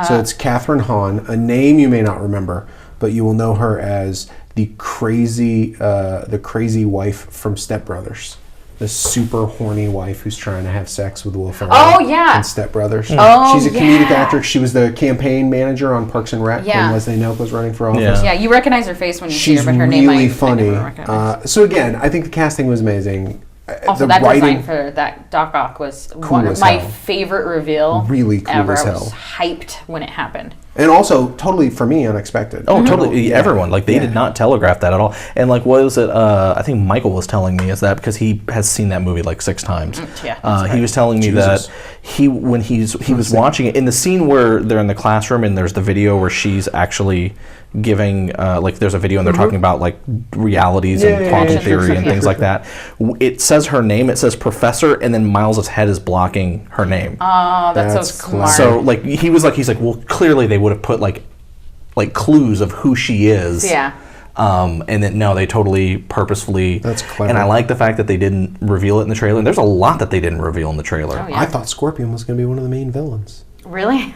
So it's Catherine Hahn, a name you may not remember, but you will know her as the crazy wife from Step Brothers. The super horny wife who's trying to have sex with Will Ferrell. Oh, yeah. And Step Brothers. Oh, she's a comedic actor. She was the campaign manager on Parks and Rec when Leslie Knope was running for office. Yeah, you recognize her face when you see She's her, but her really name funny. I never recognize. So again, I think the casting was amazing. Also, that design for that Doc Ock was one of my favorite reveal really cool ever. as hell. I was hyped when it happened. And also, totally, for me, unexpected. Oh, totally. Everyone. Like, they did not telegraph that at all. And, like, what was it? I think Michael was telling me is that because he has seen that movie, like, 6 times. He was telling me that he was watching it, in the scene where they're in the classroom and there's the video where she's actually giving, like, there's a video and they're talking about, like, realities and quantum theory and things like that. It says her name, it says Professor, and then Miles' head is blocking her name. Oh, that's so smart. So, like, he's like, well, clearly they would have put like clues of who she is. Yeah. And then no, they totally purposefully. That's clever. And I like the fact that they didn't reveal it in the trailer. And there's a lot that they didn't reveal in the trailer. Oh, yeah. I thought Scorpion was going to be one of the main villains. Really?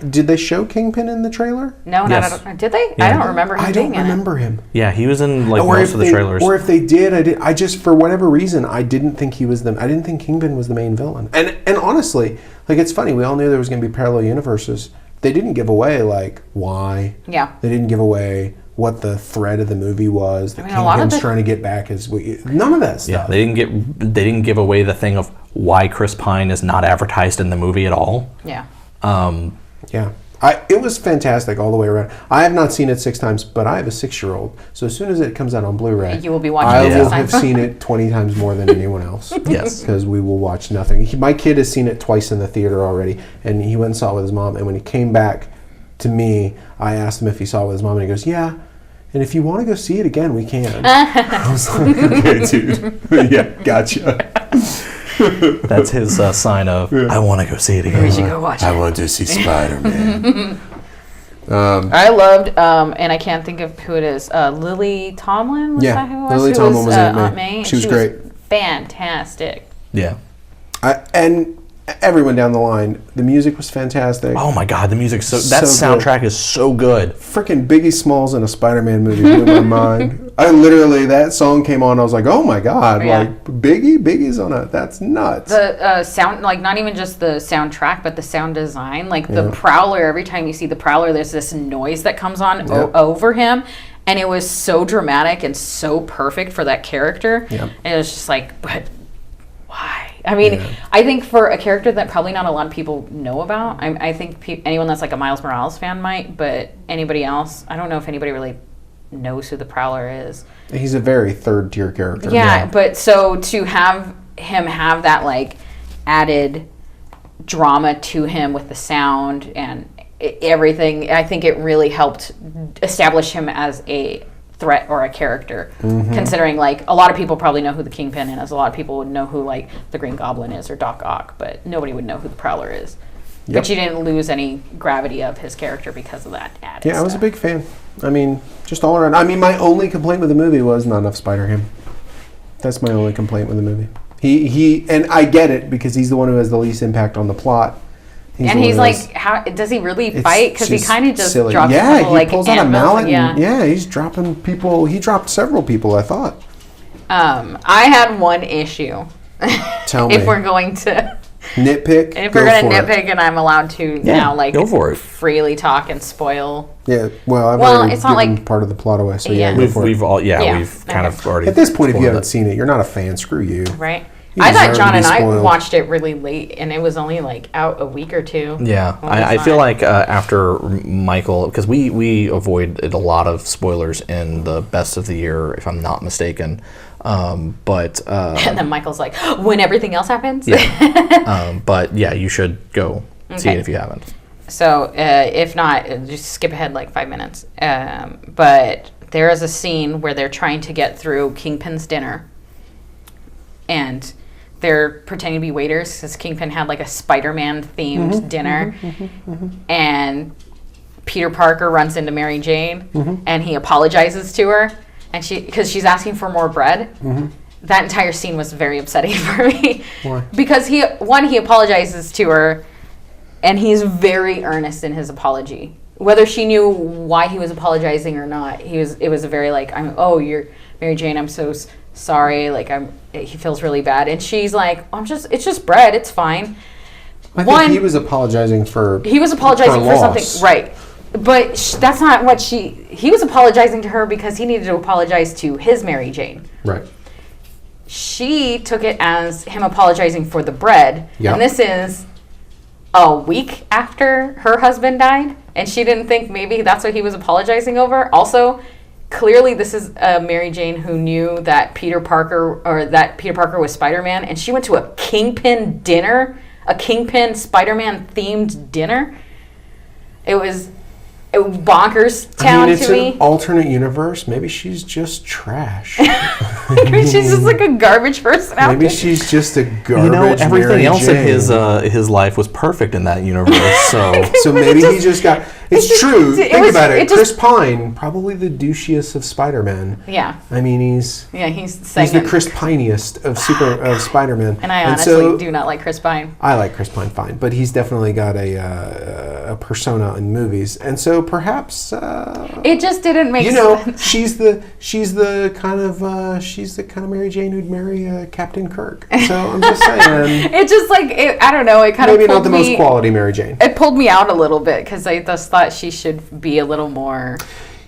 Did they show Kingpin in the trailer? No, Yes. not at all. Did they? Yeah. I don't remember him being in it. I don't remember him. Yeah, he was in like most of the trailers. Or if they did, I just, for whatever reason, I didn't think I didn't think Kingpin was the main villain. And honestly, like, it's funny, we all knew there was going to be parallel universes. They didn't give away, like, why. Yeah. They didn't give away what the thread of the movie was. That a lot of Kingpin's trying to get back none of that stuff. Yeah, they didn't give away the thing of why Chris Pine is not advertised in the movie at all. Yeah. Yeah. It was fantastic all the way around. I have not seen it 6 times, but I have a 6-year-old. So as soon as it comes out on Blu-ray, you will be watching I it will have seen it 20 times more than anyone else. Yes. Because we will watch nothing. My kid has seen it twice in the theater already, and he went and saw it with his mom. And when he came back to me, I asked him if he saw it with his mom, and he goes, yeah. And if you want to go see it again, we can. I was like, okay, dude. Yeah, gotcha. That's his sign of, I want to go see it again. We should go watch it. I want to see Spider-Man. I loved, and I can't think of who it is. Lily Tomlin? Was that who it was? Lily Who Tomlin was Aunt Aunt May. May. She was great. Fantastic. Yeah. And everyone down the line, the music was fantastic. Oh my God, the music that So soundtrack is so good. Freaking Biggie Smalls in a Spider-Man movie blew my mind. That song came on, I was like, oh my God, Yeah. like Biggie's on it. That's nuts. The sound, like, not even just the soundtrack, but the sound design. Like, the Prowler, every time you see the Prowler, there's this noise that comes on over him. And it was so dramatic and so perfect for that character. Yep. And it was just like, but why? I mean, I think for a character that probably not a lot of people know about, I think anyone that's like a Miles Morales fan might, but anybody else, I don't know if anybody really knows who the Prowler is. He's a very third-tier character. Yeah, but so to have him have that like added drama to him with the sound and everything, I think it really helped establish him as a threat or a character, considering like a lot of people probably know who the Kingpin is, a lot of people would know who like the Green Goblin is or Doc Ock, but nobody would know who the Prowler is. But you didn't lose any gravity of his character because of that added stuff. I was a big fan. I mean, just all around. I mean, my only complaint with the movie was not enough Spider-Ham. That's my only complaint with the movie. He and I get it because he's the one who has the least impact on the plot. He's like, how does he really fight? Because he kind of just silly. drops people, like pulls out a mallet. Yeah, He's dropping people. He dropped several people, I thought. I had one issue. Tell me. If we're going to nitpick. If we're going to nitpick and I'm allowed to now like go for it. freely talk and spoil. Yeah, well, I've already it's not given like part of the plot away, so we've kind of already. At this point, if you haven't seen it, you're not a fan. Screw you. Right. I thought John and I watched it really late, and it was only like out a week or two. Yeah, I feel like after Michael, because we avoided a lot of spoilers in the best of the year, if I'm not mistaken. But and then Michael's like, when everything else happens. Yeah. But yeah, you should go see it if you haven't. So if not, just skip ahead like 5 minutes. But there is a scene where they're trying to get through Kingpin's dinner, and they're pretending to be waiters because Kingpin had like a Spider-Man themed dinner, and Peter Parker runs into Mary Jane and he apologizes to her, and because she's asking for more bread. That entire scene was very upsetting for me. Why? Because he apologizes to her, and he's very earnest in his apology. Whether she knew why he was apologizing or not, it was a very like, you're Mary Jane, I'm so sorry, like he feels really bad, and she's like, it's just bread, it's fine. I think he was apologizing for something, right? But that's not what he was apologizing to her because he needed to apologize to his Mary Jane. Right. She took it as him apologizing for the bread, and this is a week after her husband died, and she didn't think maybe that's what he was apologizing over. Also, clearly this is a Mary Jane who knew that Peter Parker was Spider-Man, and she went to a Kingpin dinner, a Kingpin Spider-Man themed dinner. It was bonkers town it's to me. An alternate universe. Maybe she's just trash. Maybe she's just like a garbage person out Maybe there. she's just a garbage everything Mary else Jane. in his life was perfect in that universe. So maybe he just got. It's true. Think about it. Chris Pine, probably the douchiest of Spider-Man. Yeah. I mean, he's the Chris Piniest of Spider-Man. And I honestly do not like Chris Pine. I like Chris Pine fine, but he's definitely got a persona in movies, and so perhaps it just didn't make sense. she's the kind of Mary Jane who'd marry Captain Kirk. So I'm just saying. It just I don't know. It kind of maybe not the most quality Mary Jane. It pulled me out a little bit because I just thought she should be a little more.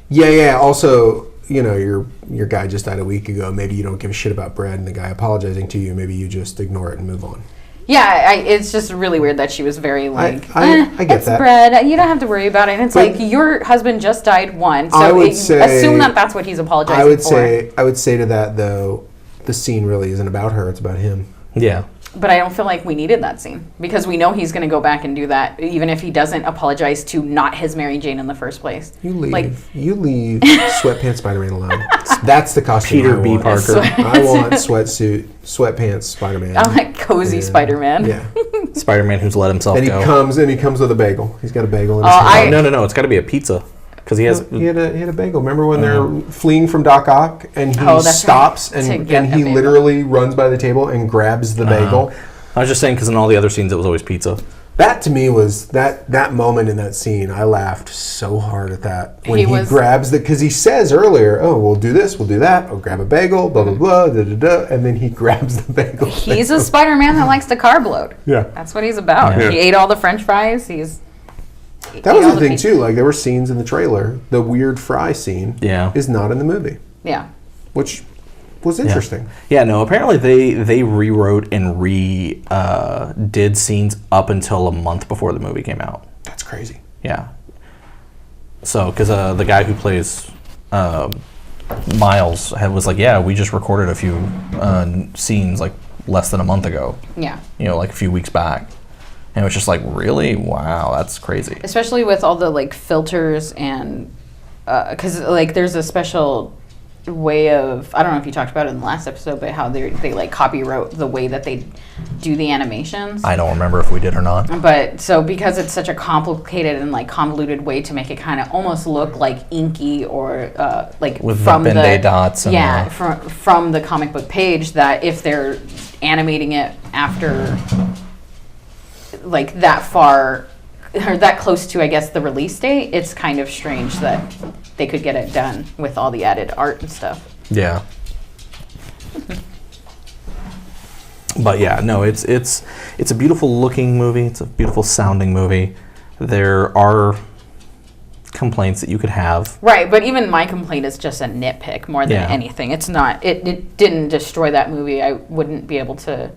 Yeah. Also, your guy just died a week ago. Maybe you don't give a shit about bread, and the guy apologizing to you. Maybe you just ignore it and move on. Yeah, it's just really weird that she was very like, I get it's that. bread. You don't have to worry about it. And it's like your husband just died once, so assume that that's what he's apologizing for. I would say to that though, the scene really isn't about her; it's about him. Yeah. But I don't feel like we needed that scene because we know he's going to go back and do that, even if he doesn't apologize to not his Mary Jane in the first place. You leave sweatpants Spider-Man alone. That's the costume. Peter B. Parker. I want sweatpants Spider-Man. I like cozy Spider-Man. Yeah. Spider-Man who's let himself go. And he comes with a bagel. He's got a bagel in his hand. No. It's got to be a pizza. Because he had a bagel. Remember when they're fleeing from Doc Ock and he stops and he literally runs by the table and grabs the bagel? I was just saying because in all the other scenes it was always pizza. That to me was that moment in that scene. I laughed so hard at that when he grabs because he says earlier, "Oh, we'll do this, we'll do that. I'll grab a bagel, blah blah blah, da da da," and then he grabs the bagel. He's a Spider-Man that likes to carb load. Yeah, that's what he's about. Yeah. He ate all the French fries. That was the thing too. Like there were scenes in the trailer. The weird fry scene is not in the movie. Yeah. Which was interesting. Yeah, no, apparently they rewrote and did scenes up until a month before the movie came out. That's crazy. Yeah. So, because the guy who plays Miles was like, yeah, we just recorded a few scenes like less than a month ago. Yeah. Like a few weeks back. And it was just like, really? Wow, that's crazy. Especially with all the like filters and because like there's a special way of, I don't know if you talked about it in the last episode, but how they like copyright the way that they do the animations. I don't remember if we did or not. But so because it's such a complicated and like convoluted way to make it kind of almost look like inky or like with from the Ben-Day dots. And from the comic book page, that if they're animating it after like that far or that close to, I guess, the release date, it's kind of strange that they could get it done with all the added art and stuff. Yeah. But yeah, no, it's a beautiful looking movie. It's a beautiful sounding movie. There are complaints that you could have. Right, but even my complaint is just a nitpick more than anything. It's not, it didn't destroy that movie. I wouldn't be able to,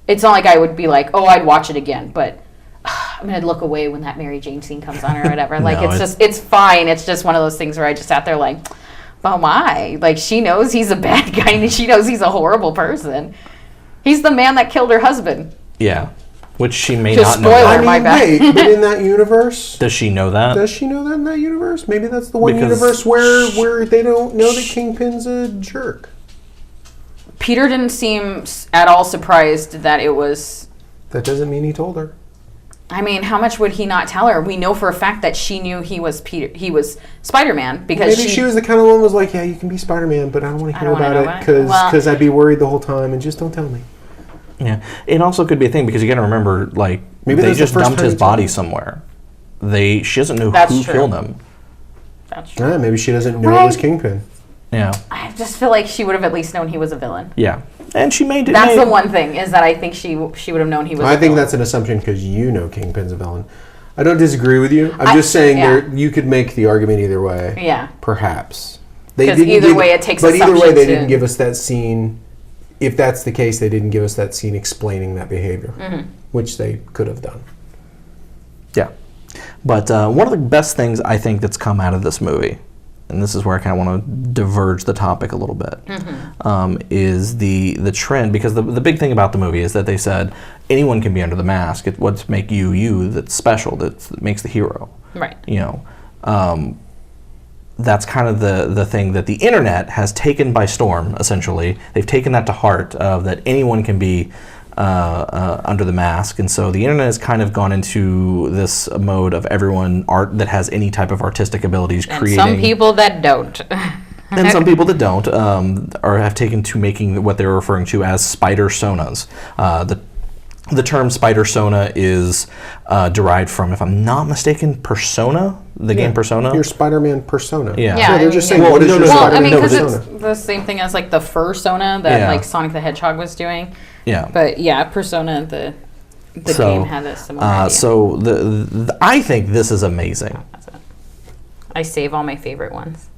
it's not like I would be like, oh, I'd watch it again, but I'm going to look away when that Mary Jane scene comes on or whatever. Like, No, it's fine. It's just one of those things where I just sat there like, oh my. Like, she knows he's a bad guy and she knows he's a horrible person. He's the man that killed her husband. Yeah. Which she may Just not know. spoiler. I mean, My bad. wait, but in that universe, Does she know that? does she know that in that universe? Maybe that's the one Because universe where they don't know that Kingpin's a jerk. Peter didn't seem at all surprised that it was... That doesn't mean he told her. I mean, how much would he not tell her? We know for a fact that she knew he was Spider-Man because Maybe she was the kind of one who was like, yeah, you can be Spider-Man, but I don't want to hear don't wanna about know it about it. because I'd be worried the whole time and just don't tell me. Yeah. It also could be a thing because you got to remember, like, Maybe they that's the just first dumped time his he told body her. somewhere. She doesn't know That's who true. killed him. That's true. Yeah, maybe she doesn't know it was Kingpin. Yeah. I just feel like she would have at least known he was a villain. Yeah. And she made it. That's the one thing, is that I think she would have known he was a I think villain. that's an assumption because you know Kingpin's a villain. I don't disagree with you. I'm just saying you could make the argument either way. Yeah. Perhaps. Because either way it takes But either way, assumption they to- didn't give us that scene. If that's the case, they didn't give us that scene explaining that behavior, which they could have done. Yeah. But one of the best things I think that's come out of this movie, and this is where I kind of want to diverge the topic a little bit, is the trend, because the big thing about the movie is that they said anyone can be under the mask. It's what's make you that's special, that makes the hero. Right. That's kind of the thing that the internet has taken by storm, essentially. They've taken that to heart, that anyone can be under the mask. And so the internet has kind of gone into this mode of everyone that has any type of artistic abilities And creating. some people that don't. And some people that don't have taken to making what they're referring to as Spider-Sonas. The term Spider-Sona is derived from, if I'm not mistaken, Persona, the game Persona. Your Spider-Man persona. Yeah. Yeah, they're just I saying, mean, what is your Well, I Spider-Man mean, because persona? it's the same thing as like the Fur-Sona that Yeah. like Sonic the Hedgehog was doing. Yeah. But yeah, Persona, the game had a similar idea. So I think this is amazing. That's it. I save all my favorite ones.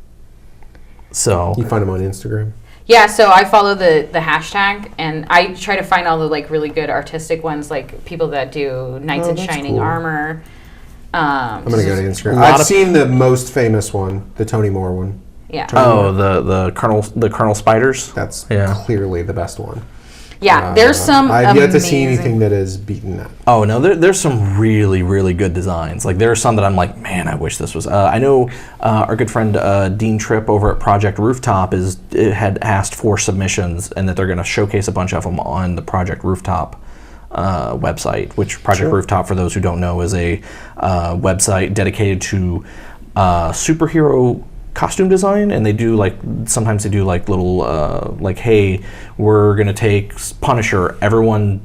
So You find them on Instagram. Yeah, so I follow the hashtag, and I try to find all the like really good artistic ones, like people that do Knights in that's Shining cool. Armor. I'm going to go to Instagram. lot I've of- seen the most famous one, the Tony Moore one. Yeah, the Colonel Spiders. That's Yeah. clearly the best one. yeah. There's some. I've yet to see amazing- anything that has beaten that. Oh no, there's some really, really good designs. Like there are some that I'm like, man, I wish this was. I know our good friend Dean Tripp over at Project Rooftop had asked for submissions, and that they're going to showcase a bunch of them on the Project Rooftop website. Which Project Rooftop, for those who don't know, is a website dedicated to superhero costume design, and they do sometimes they do little hey, we're gonna take Punisher, everyone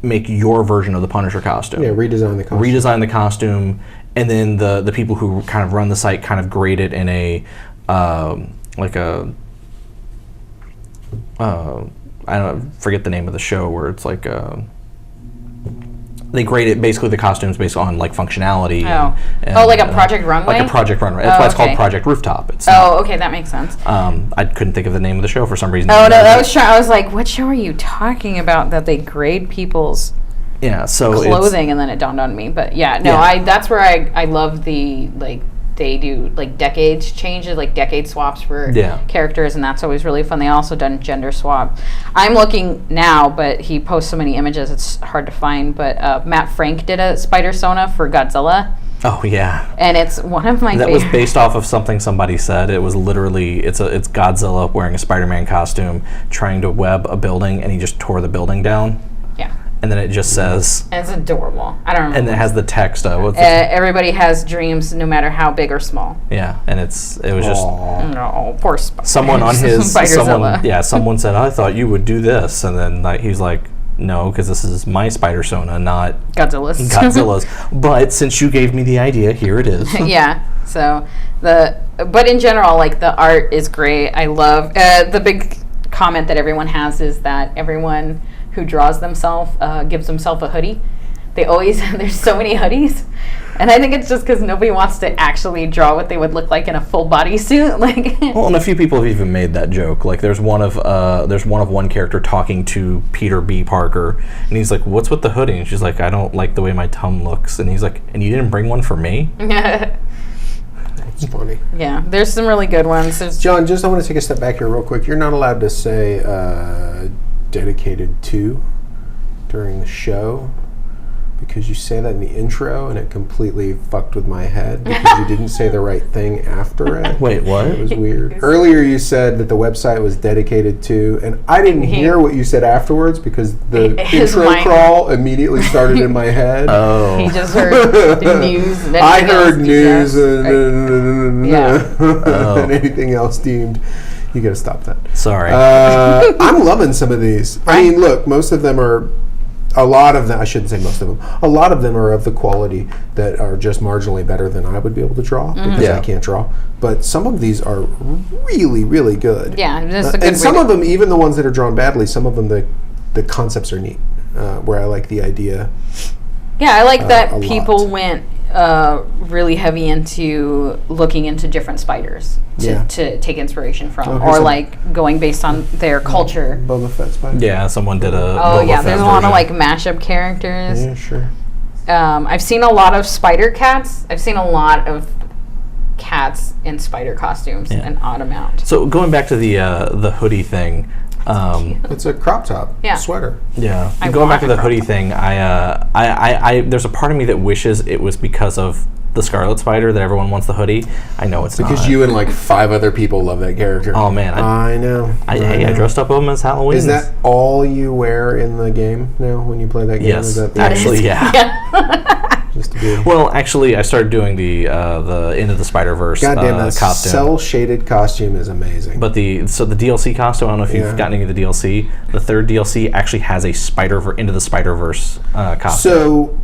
make your version of the Punisher costume. Yeah, redesign the costume. Redesign the costume, and then the people who kind of run the site kind of grade it in a I don't forget the name of the show where it's like They grade it basically the costumes based on like functionality. Like a Project Runway. Like a Project Runway. That's why it's called Project Rooftop. It's okay, that makes sense. I couldn't think of the name of the show for some reason. Oh no, I was like, what show are you talking about? That they grade people's clothing, and then it dawned on me. But that's where I love the like. They do like decades changes, like decade swaps for characters, and that's always really fun. They also done gender swap. I'm looking now, but he posts so many images, it's hard to find. But Matt Frank did a Spider-Sona for Godzilla. Oh yeah, and it's one of my. That was based off of something somebody said. It was literally it's Godzilla wearing a Spider-Man costume, trying to web a building, and he just tore the building down. Yeah. And then it just says... And it's adorable. I don't remember. And it has the text. Everybody has dreams, no matter how big or small. Yeah, and it was just... No, poor someone on his... someone said, I thought you would do this. And then he's like, no, because this is my Spider-Sona, not... Godzilla's. But since you gave me the idea, here it is. Yeah, so... But in general, like, the art is great. I love... the big comment that everyone has is that everyone... who draws themselves, gives themselves a hoodie. They always, there's so many hoodies. And I think it's just because nobody wants to actually draw what they would look like in a full bodysuit. Well, and a few people have even made that joke. Like there's one of one character talking to Peter B. Parker, and he's like, what's with the hoodie? And she's like, I don't like the way my tum looks. And he's like, and you didn't bring one for me? It's funny. Yeah, there's some really good ones. John, I want to take a step back here real quick. You're not allowed to say dedicated to during the show because you say that in the intro and it completely fucked with my head because you didn't say the right thing after it. Wait, what? It was weird. Earlier you said that the website was dedicated to, and I didn't hear what you said afterwards because the intro crawl immediately started in my head. Oh. He just heard news. And I heard news and anything else deemed. You got to stop that. Sorry. I'm loving some of these. I mean, look, most of them are, a lot of them, I shouldn't say most of them, a lot of them are of the quality that are just marginally better than I would be able to draw because I can't draw. But some of these are really, really good. Yeah. And some of them, even the ones that are drawn badly, some of them, the concepts are neat, where I like the idea. Yeah, I like that people went really heavy into looking into different spiders to take inspiration from, or like going based on their culture. Boba Fett spider. Yeah, someone did a. Boba Fett there's a lot of like mashup characters. Yeah, sure. I've seen a lot of spider cats. I've seen a lot of cats in spider costumes and autumn out. So going back to the hoodie thing. It's a crop top sweater. Yeah. Going back to the hoodie thing, I there's a part of me that wishes it was because of the Scarlet Spider that everyone wants the hoodie. I know it's because not. You and like 5 other people love that character. Oh man, I know. I dressed up him as Halloween. Is that all you wear in the game now when you play that game? Yes, is that actually, Just to be well, actually, I started doing the Into the Spiderverse goddamn that costume. Cell shaded costume is amazing. But the DLC costume, I don't know if you've gotten any of the DLC. The third DLC actually has a Into the Spiderverse costume. So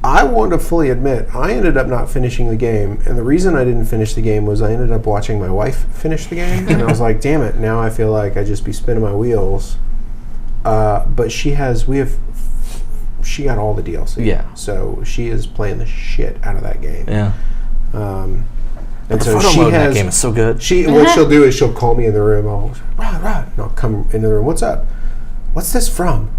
I want to fully admit I ended up not finishing the game, and the reason I didn't finish the game was I ended up watching my wife finish the game, and I was like, damn it! Now I feel like I just be spinning my wheels. But she got all the DLC. Yeah. So she is playing the shit out of that game. Yeah. And the so photo mode in that game is so good. What she'll do is she'll call me in the room. Rod, and I'll come into the room. What's up? What's this from?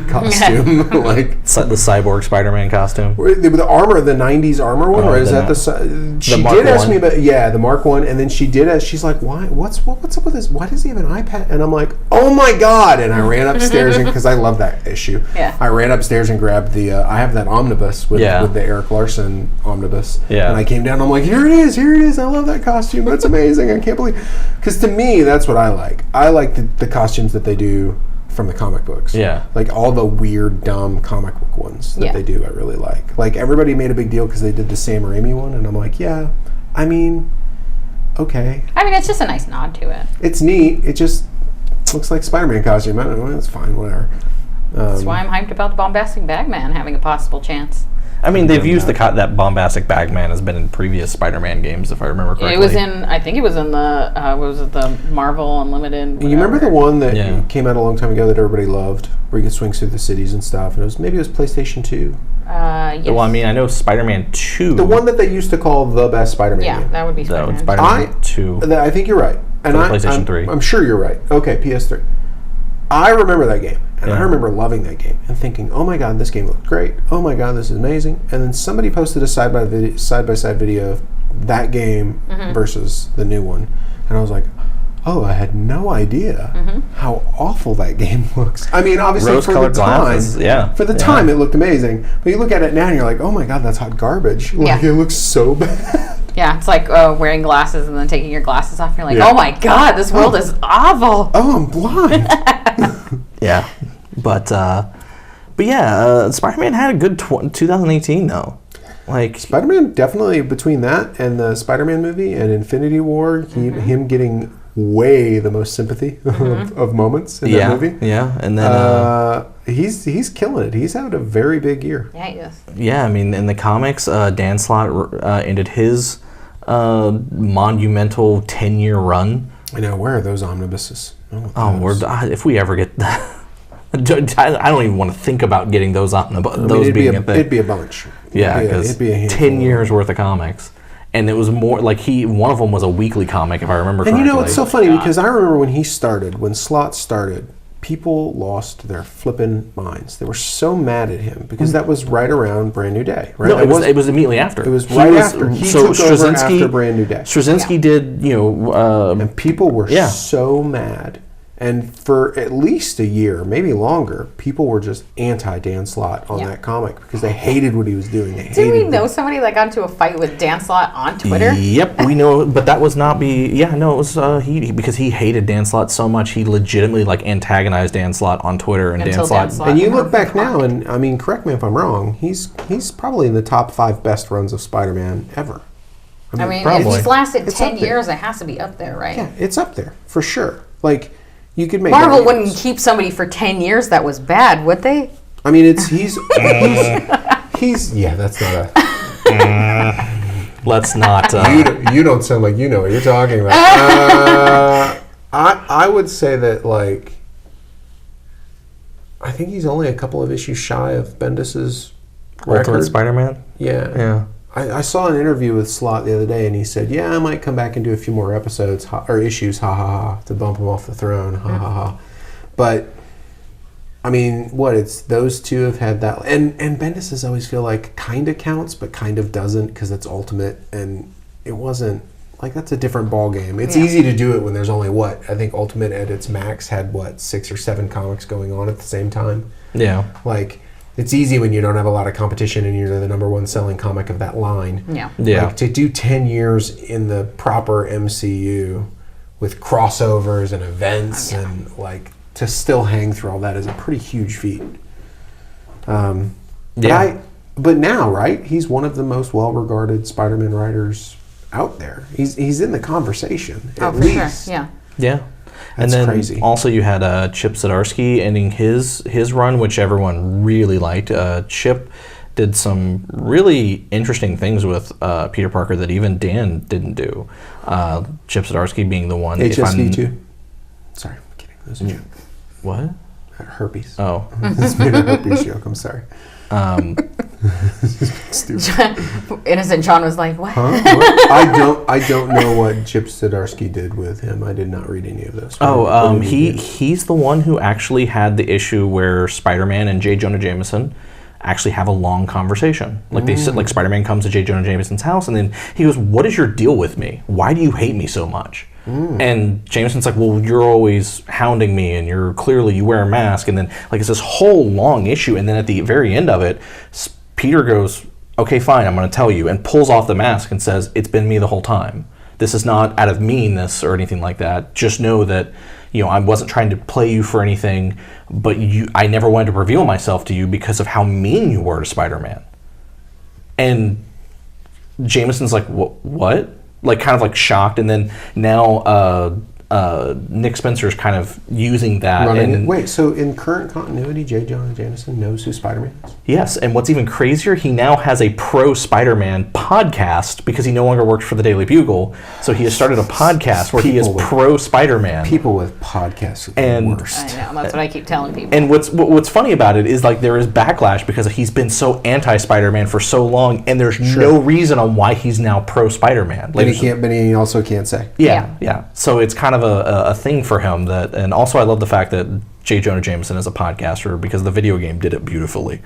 Costume, like the cyborg Spider-Man costume. The armor, the '90s armor one, or is that she did ask me about the Mark one, and then she did ask. She's like, "Why? What's up with this? Why does he have an iPad?" And I'm like, "Oh my god!" And I ran upstairs because I love that issue. Yeah. I ran upstairs and grabbed the. I have that omnibus with the Eric Larson omnibus. Yeah. And I came down. And I'm like, here it is. I love that costume. That's amazing. I can't believe. Because to me, that's what I like. I like the costumes that they do from the comic books. Yeah. Like all the weird, dumb comic book ones that they do, I really like. Like everybody made a big deal because they did the Sam Raimi one, and I'm like, yeah, I mean, okay. I mean, it's just a nice nod to it. It's neat. It just looks like Spider-Man costume. I don't know. It's fine, whatever. That's why I'm hyped about the Bombastic Bagman having a possible chance. I mean, they've used that bombastic Bagman has been in previous Spider-Man games, if I remember correctly. It was I think it was in the, what was it, the Marvel Unlimited? Whatever. You remember the one that came out a long time ago that everybody loved, where you could swing through the cities and stuff, and maybe it was PlayStation 2? Yes. Well, I mean, I know Spider-Man 2. The one that they used to call the best Spider-Man game. Yeah, that would be Spider-Man. No, Spider-Man 2. I think you're right. And PlayStation 3. I'm sure you're right. Okay, PS3. I remember that game, and I remember loving that game and thinking, "Oh my God, this game looked great! Oh my God, this is amazing!" And then somebody posted a side-by-side video of that game versus the new one, and I was like, "Oh, I had no idea how awful that game looks." I mean, obviously Rose-colored glasses, for the time it looked amazing, but you look at it now and you're like, "Oh my God, that's hot garbage!" Like it looks so bad. Yeah, it's like wearing glasses and then taking your glasses off. You're like, oh my God, this world is awful. Oh, I'm blind. Yeah, but yeah, Spider-Man had a good 2018 though. Like Spider-Man, definitely between that and the Spider-Man movie and Infinity War, him getting way the most sympathy of moments in that movie. Yeah, and then he's killing it. He's had a very big year. Yeah, he is. Yeah, I mean, in the comics, Dan Slott ended his monumental 10-year run. I know. Where are those omnibuses? If we ever get that. I don't even want to think about getting those those being a thing. It'd be a bunch. Yeah, because 10 years worth of comics. And it was more like one of them was a weekly comic, if I remember correctly. And you know, it's so funny because I remember when Slott started, people lost their flippin' minds. They were so mad at him because that was right around Brand New Day, right? No, it was immediately after. It was right after. He took over after Brand New Day. Straczynski did, and people were so mad. And for at least a year, maybe longer, people were just anti-Dan Slott on that comic because they hated what he was doing. Did we know somebody that got into a fight with Dan Slott on Twitter? Yep, we know, but that was not it was because he hated Dan Slott so much, he legitimately antagonized Dan Slott on Twitter, and Dan Slott. And you look back now, and I mean, correct me if I'm wrong, he's probably in the top 5 best runs of Spider-Man ever. I mean if he's lasted 10 years, it has to be up there, right? Yeah, it's up there for sure. Like. You could make Marvel wouldn't keep somebody for 10 years that was bad, would they? I mean, he's that's not a. Let's not. You don't sound like you know what you're talking about. I would say that I think he's only a couple of issues shy of Bendis's Ultimate Spider-Man. Yeah. I saw an interview with Slott the other day, and he said, "Yeah, I might come back and do a few more episodes or issues, ha ha ha, to bump him off the throne, ha ha ha." But I mean, it's those two have had that, and Bendis always feel like kind of counts, but kind of doesn't because it's Ultimate, and it wasn't that's a different ball game. It's easy to do it when there's only I think Ultimate at its max had 6 or 7 comics going on at the same time. Yeah, it's easy when you don't have a lot of competition and you're the number 1 selling comic of that line. Yeah. To do 10 years in the proper MCU with crossovers and events and to still hang through all that is a pretty huge feat. But now, right? He's one of the most well-regarded Spider-Man writers out there. He's in the conversation at least. Sure. Yeah. Yeah. That's and then crazy. Also you had Chip Zdarsky ending his run, which everyone really liked. Chip did some really interesting things with Peter Parker that even Dan didn't do. Chip Zdarsky being the one. HSV2. Sorry, I'm kidding. Those are jokes. What? Herpes. Oh. It's made a herpes joke. I'm sorry. Stupid. Innocent John was like, "What?" Huh? What? I don't know what Chip Zdarsky did with him. I did not read any of those. He's the one who actually had the issue where Spider-Man and J. Jonah Jameson actually have a long conversation. They sit, Spider-Man comes to J. Jonah Jameson's house, and then he goes, "What is your deal with me? Why do you hate me so much?" And Jameson's like, "Well, you're always hounding me, and you wear a mask." And then it's this whole long issue, and then at the very end of it, Peter goes, "Okay, fine, I'm going to tell you," and pulls off the mask and says, "It's been me the whole time. This is not out of meanness or anything like that. Just know that, I wasn't trying to play you for anything, but I never wanted to reveal myself to you because of how mean you were to Spider-Man." And Jameson's like, "What?" Kind of shocked, and then now Nick Spencer's kind of using that. Wait, so in current continuity, J. Jonah Jameson knows who Spider-Man is? Yes, and what's even crazier, he now has a pro Spider-Man podcast because he no longer works for the Daily Bugle. So he has started a podcast where he is pro Spider-Man. People with podcasts are the worst. I know, that's what I keep telling people. And what's funny about it is like there is backlash because he's been so anti-Spider-Man for so long, and there's no reason on why he's now pro Spider-Man. Like he also can't say. Yeah. So it's kind of a thing for him that, and also I love the fact that J. Jonah Jameson is a podcaster because the video game did it beautifully.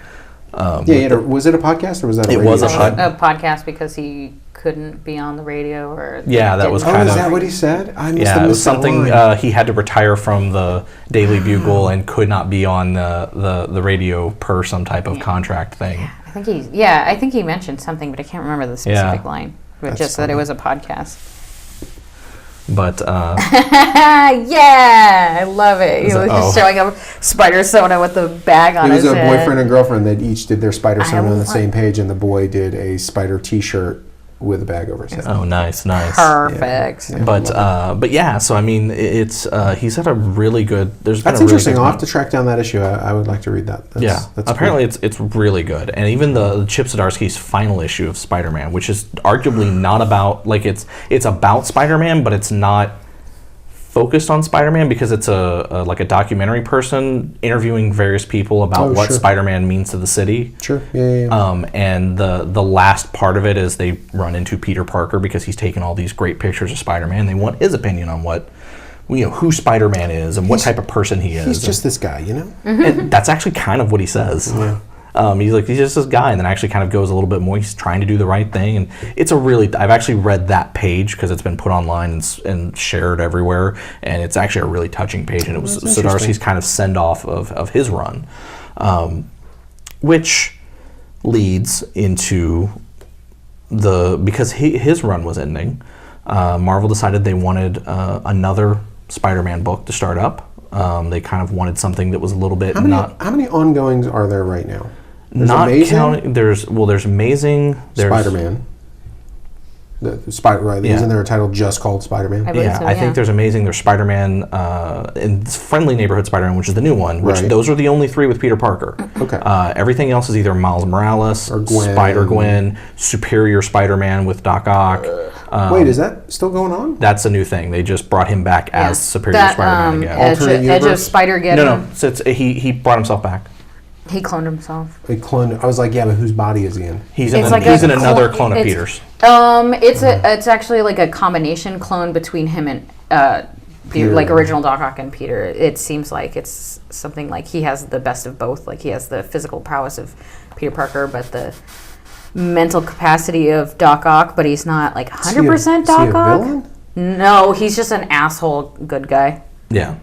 Was it a podcast or was that a radio? It was a podcast because he couldn't be on the radio or... Yeah, that was kind of... is that what he said? I must it was something he had to retire from the Daily Bugle and could not be on the radio per some type of contract thing. I think he mentioned something, but I can't remember the specific line. But just that it was a podcast. But I love it. He was just showing up Spider-Sona with the bag on his head. It was a boyfriend and girlfriend that each did their Spider-Sona on the same page, and the boy did a Spider T-shirt with a bag over his head. Oh, nice. Perfect. Yeah. But yeah, so I mean, it's he's had a really good. That's interesting. I'll have to track down that issue. I would like to read that. That's apparently cool. It's really good, and even the Chip Zdarsky's final issue of Spider-Man, which is arguably not about it's about Spider-Man, but it's not focused on Spider-Man because it's a documentary person interviewing various people about what Spider-Man means to the city. Sure. Yeah. And the last part of it is they run into Peter Parker because he's taken all these great pictures of Spider-Man. They want his opinion on who Spider-Man is and what type of person he is. He's just this guy, you know? Mm-hmm. And that's actually kind of what he says. Yeah. He's just this guy, and then actually kind of goes a little bit more. He's trying to do the right thing, and I've actually read that page because it's been put online and shared everywhere, and it's actually a really touching page, and it was Zdarsky's kind of send off of his run, which leads into because his run was ending, Marvel decided they wanted another Spider-Man book to start up. They kind of wanted something that was a little bit How many ongoings are there right now? There's Amazing? There's Amazing. There's Spider-Man. Isn't there a title just called Spider-Man? I think there's Amazing. There's Spider-Man and Friendly Neighborhood Spider-Man, which is the new one. Which those are the only three with Peter Parker. Okay. Everything else is either Miles Morales, or Spider-Gwen, Superior Spider-Man with Doc Ock. Wait, is that still going on? That's a new thing. They just brought him back as Superior Spider-Man again. Edge of Spider-Geddon. No. So he brought himself back. He cloned himself. I was like, yeah, but whose body is he in? He's in another clone of Peter's. It's actually like a combination clone between him and the original Doc Ock and Peter. It seems like it's something like he has the best of both. Like he has the physical prowess of Peter Parker, but the mental capacity of Doc Ock. But he's not like 100% Doc Ock. Villain? No, he's just an asshole good guy. Yeah.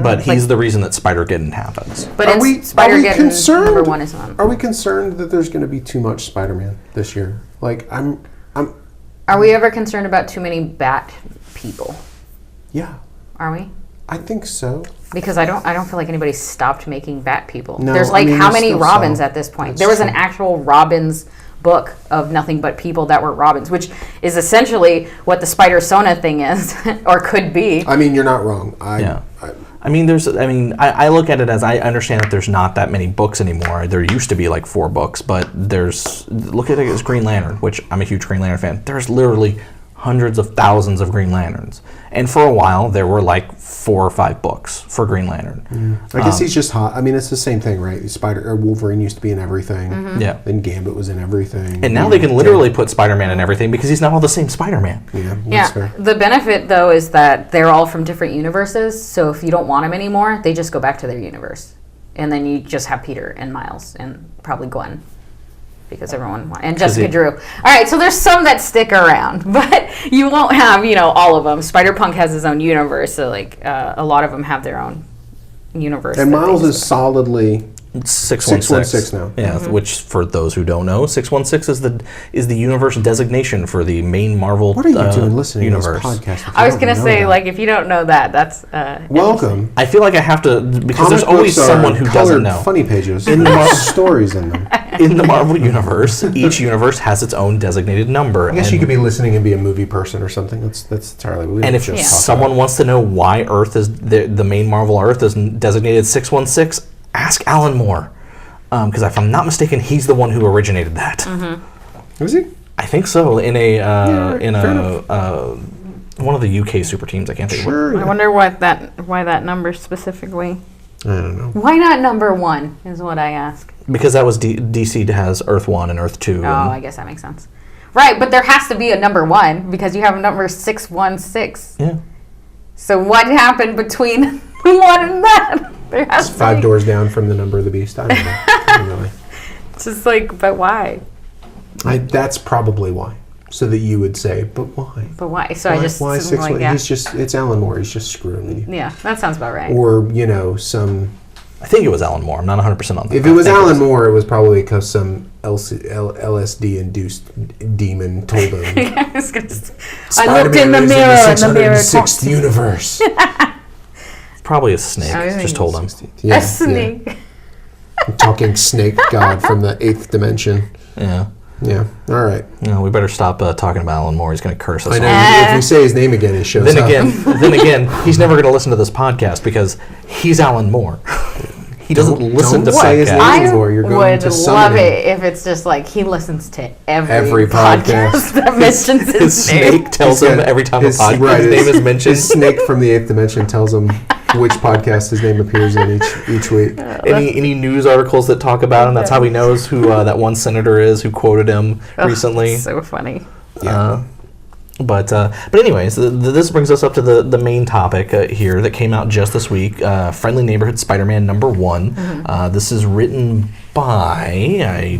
But he's the reason that Spider-Geddon happens. But Spider-Geddon number one is on. Are we concerned that there's going to be too much Spider-Man this year? Like, Are we ever concerned about too many Bat people? Yeah. Are we? I think so. Because I don't feel like anybody stopped making Bat people. No, there's how many Robins at this point? There was an actual Robins book of nothing but people that were Robins, which is essentially what the Spider-Sona thing is, or could be. I mean, you're not wrong. I look at it as I understand that there's not that many books anymore. There used to be like 4 books, but look at it as Green Lantern, which I'm a huge Green Lantern fan. There's literally hundreds of thousands of Green Lanterns. And for a while, there were like 4 or 5 books for Green Lantern. I guess he's just hot. I mean, it's the same thing, right? Wolverine used to be in everything. Mm-hmm. Yeah. Then Gambit was in everything. And now they can literally put Spider-Man in everything because he's not all the same Spider-Man. Yeah, that's fair. The benefit, though, is that they're all from different universes. So if you don't want them anymore, they just go back to their universe. And then you just have Peter and Miles and probably Gwen. Because everyone wants, and Jessica Drew. All right, so there's some that stick around, but you won't have, all of them. Spider-Punk has his own universe, so a lot of them have their own universe. And Miles is solidly 616 now. Yeah, which for those who don't know, 616 is the universe designation for the main Marvel What are you doing listening universe. to this podcast? I was going to say, if you don't know that, that's welcome. I feel like I have to, because there's always someone who doesn't know. Funny pages. And stories in them. in the Marvel Universe, each universe has its own designated number. I guess you could be listening and be a movie person or something. That's entirely. And if someone wants to know why Earth is the main Marvel Earth is designated 616, ask Alan Moore, because if I'm not mistaken, he's the one who originated that. Mm-hmm. Was he? I think so. In one of the UK super teams. I can't think of it. I wonder why that number specifically. I don't know. Why not number 1 is what I ask. Because that was DC has Earth 1 and Earth 2. Oh, I guess that makes sense. Right, but there has to be a number 1 because you have a number 616. Yeah. So what happened between 1 and that? There has It's 5 doors down from the number of the beast. I don't know. I don't really. It's just like, but why? That's probably why. So that you would say, but why? But why? So I just why like, 6? yeah. It's Alan Moore. He's just screwing you. Yeah, that sounds about right. Or some. I think it was Alan Moore. I'm not 100% on that. If it was Alan Moore, it was probably because some LSD-induced demon told him. I was gonna say, Spider-Man I looked in the mirror, and the mirror talked 606th universe. Probably a snake. Just told him. A snake. Yeah. Talking snake god from the 8th dimension. Yeah. Yeah. All right. No, we better stop talking about Alan Moore. He's going to curse us. I know. all. If we say his name again, it shows Then up. again, he's never going to listen to this podcast because he's Alan Moore. He doesn't listen to say his name podcasts. anymore. You're going would to love summon him. it if it's just like he listens to Every podcast that mentions His his name. snake tells him every time his name is mentioned. His snake from the 8th dimension tells him which podcast his name appears in each week. Any news articles that talk about him, that's how he knows who that one senator is who quoted him recently. So funny. Yeah. But anyways, this brings us up to the main topic here that came out just this week, Friendly Neighborhood Spider-Man #1. Mm-hmm. This is written by,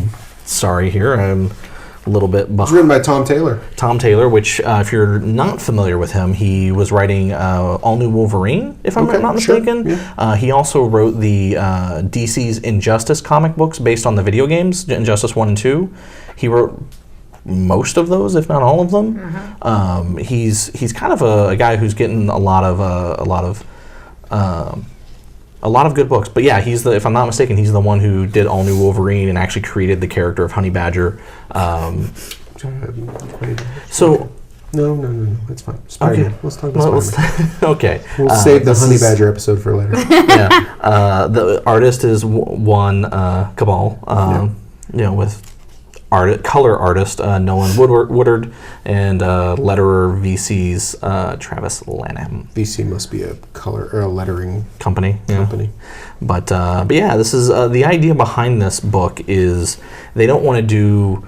I'm a little bit behind. It's written by Tom Taylor. Tom Taylor, which if you're not familiar with him, he was writing All New Wolverine, if I'm not mistaken. Sure. Yeah. He also wrote the DC's Injustice comic books based on the video games, Injustice 1 and 2. He wrote most of those, if not all of them. Mm-hmm. He's kind of a guy who's getting a lot of good books. But yeah, if I'm not mistaken, he's the one who did All New Wolverine and actually created the character of Honey Badger. So No, it's fine. Spider-Man. Okay. Let's talk about Spider-Man. Okay. We'll save the Honey Badger episode for later. Yeah. The artist is Juan Cabal. With color artist Nolan Woodard and letterer VC's Travis Lanham. VC must be a color or a lettering company. But yeah, this is the idea behind this book is they don't want to do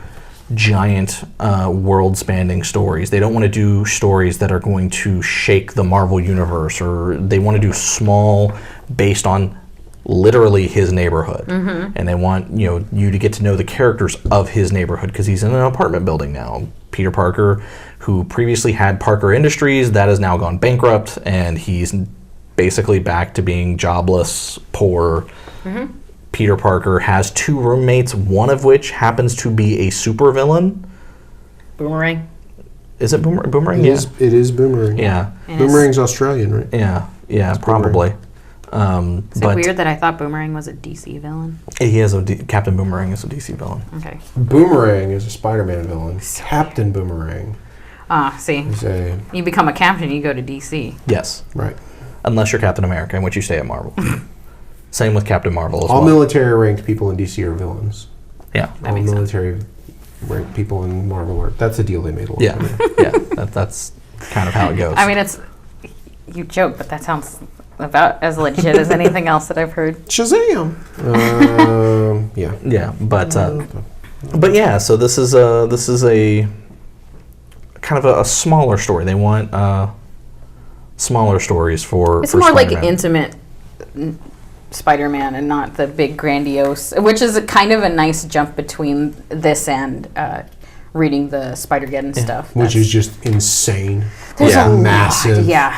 giant world-spanning stories. They don't want to do stories that are going to shake the Marvel universe, or they want to do small, based on literally his neighborhood. And they want you to get to know the characters of his neighborhood because he's in an apartment building now. Peter Parker, who previously had Parker Industries, that has now gone bankrupt, and he's basically back to being jobless, poor. Peter Parker has 2 roommates, one of which happens to be a supervillain. Boomerang. Is it Boomerang? It is Boomerang. Yeah. Boomerang's Australian, right? Yeah, It's probably. Is it weird that I thought Boomerang was a DC villain? He is Captain Boomerang is a DC villain. Okay. Boomerang is a Spider-Man villain. Captain Boomerang. See. Is a You become a captain, you go to DC. Yes. right. Unless you're Captain America, in which you stay at Marvel. Same with Captain Marvel as All well. military ranked people in DC are villains. Yeah. All military ranked people in Marvel are. That's a deal they made a long time ago. Yeah. That's kind of how it goes. I mean, you joke, but that sounds about as legit as anything else that I've heard. Shazam! Yeah. Yeah, but yeah. So this is a kind of a smaller story. They want smaller stories for. It's for more Spider-Man. like intimate Spider-Man and not the big grandiose, which is a kind of a nice jump between this and reading the Spider-Geddon stuff. Which is just insane. There's a massive. Yeah.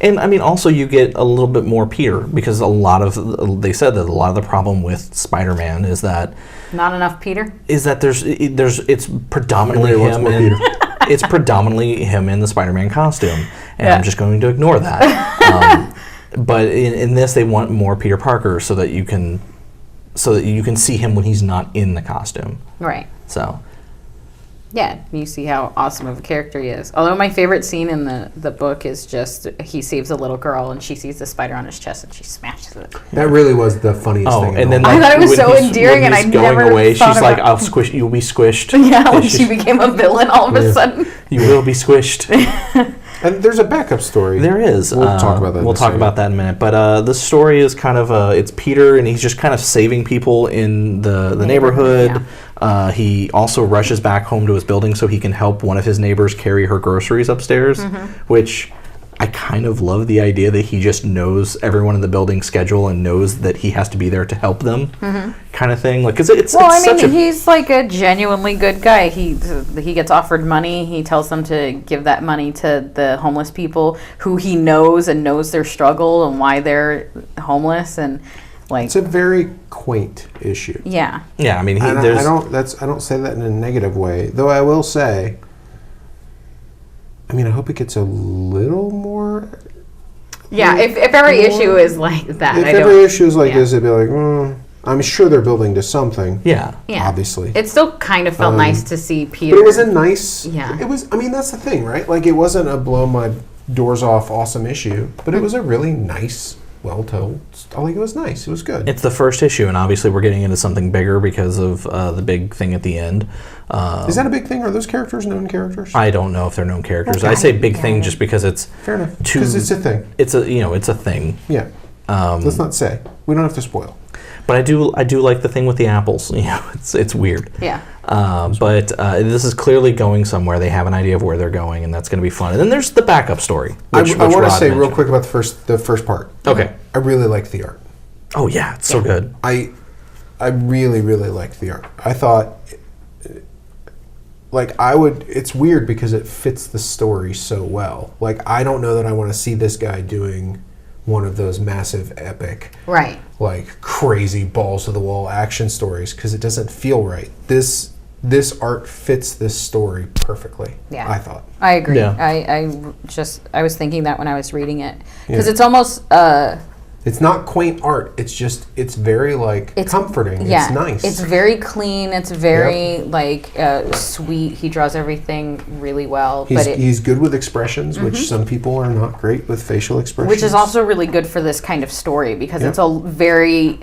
And I mean, also you get a little bit more Peter because they said that a lot of the problem with Spider-Man is that Not enough Peter. It's predominantly Everybody wants him more in it's predominantly him in the Spider-Man costume, and I'm just going to ignore that. But in this, they want more Peter Parker so that you can so that you can see him when he's not in the costume. Right. So. Yeah, you see how awesome of a character he is. Although my favorite scene in the book is just he saves a little girl and she sees the spider on his chest and she smashes it. That really was the funniest thing. And then I thought it was so endearing, and I never away, thought she's like, "I'll squish. You'll be squished." Yeah, when she became a villain all of a sudden. You will be squished. And there's a backup story. There is. We'll talk about that. We'll talk about that in a minute. But the story is kind of it's Peter, and he's just kind of saving people in the neighborhood. Yeah. He also rushes back home to his building so he can help one of his neighbors carry her groceries upstairs, which I kind of love the idea that he just knows everyone in the building's schedule and knows that he has to be there to help them, kind of thing. Like, cause it's he's like a genuinely good guy. He gets offered money. He tells them to give that money to the homeless people who he knows and knows their struggle and why they're homeless, and like it's a very quaint issue. Yeah. Yeah, I mean, I don't say that in a negative way, though. I will say, I mean, I hope it gets a little more. Yeah, if every issue is like that. If every issue is like this, it'd be like, I'm sure they're building to something. Yeah. Obviously. It still kind of felt nice to see Peter. But it was a nice. Yeah. It was. I mean, that's the thing, right? Like, it wasn't a blow my doors off awesome issue, but it was a really nice, well told. I think it was nice. It was good. It's the first issue, and obviously we're getting into something bigger because of the big thing at the end. Is that a big thing? Are those characters known characters? I don't know if they're known characters. Okay. I say big thing just because it's fair enough. Because it's a thing. It's a thing. Yeah. Let's not say. We don't have to spoil. But I do like the thing with the apples. You know, it's weird. Yeah. But this is clearly going somewhere. They have an idea of where they're going, and that's going to be fun. And then there's the backup story. I want to say real quick about the first part. Okay. I really liked the art. Oh yeah, it's so good. I really, really liked the art. I thought, it's weird because it fits the story so well. Like, I don't know that I want to see this guy doing one of those massive epic, right, like crazy balls to the wall action stories, because it doesn't feel right. This art fits this story perfectly. Yeah, I thought. I agree. Yeah. I was thinking that when I was reading it, because it's almost it's not quaint art. It's just, it's very comforting. Yeah, it's nice. It's very clean. It's very sweet. He draws everything really well. He's good with expressions, which some people are not great with facial expressions. Which is also really good for this kind of story because it's a very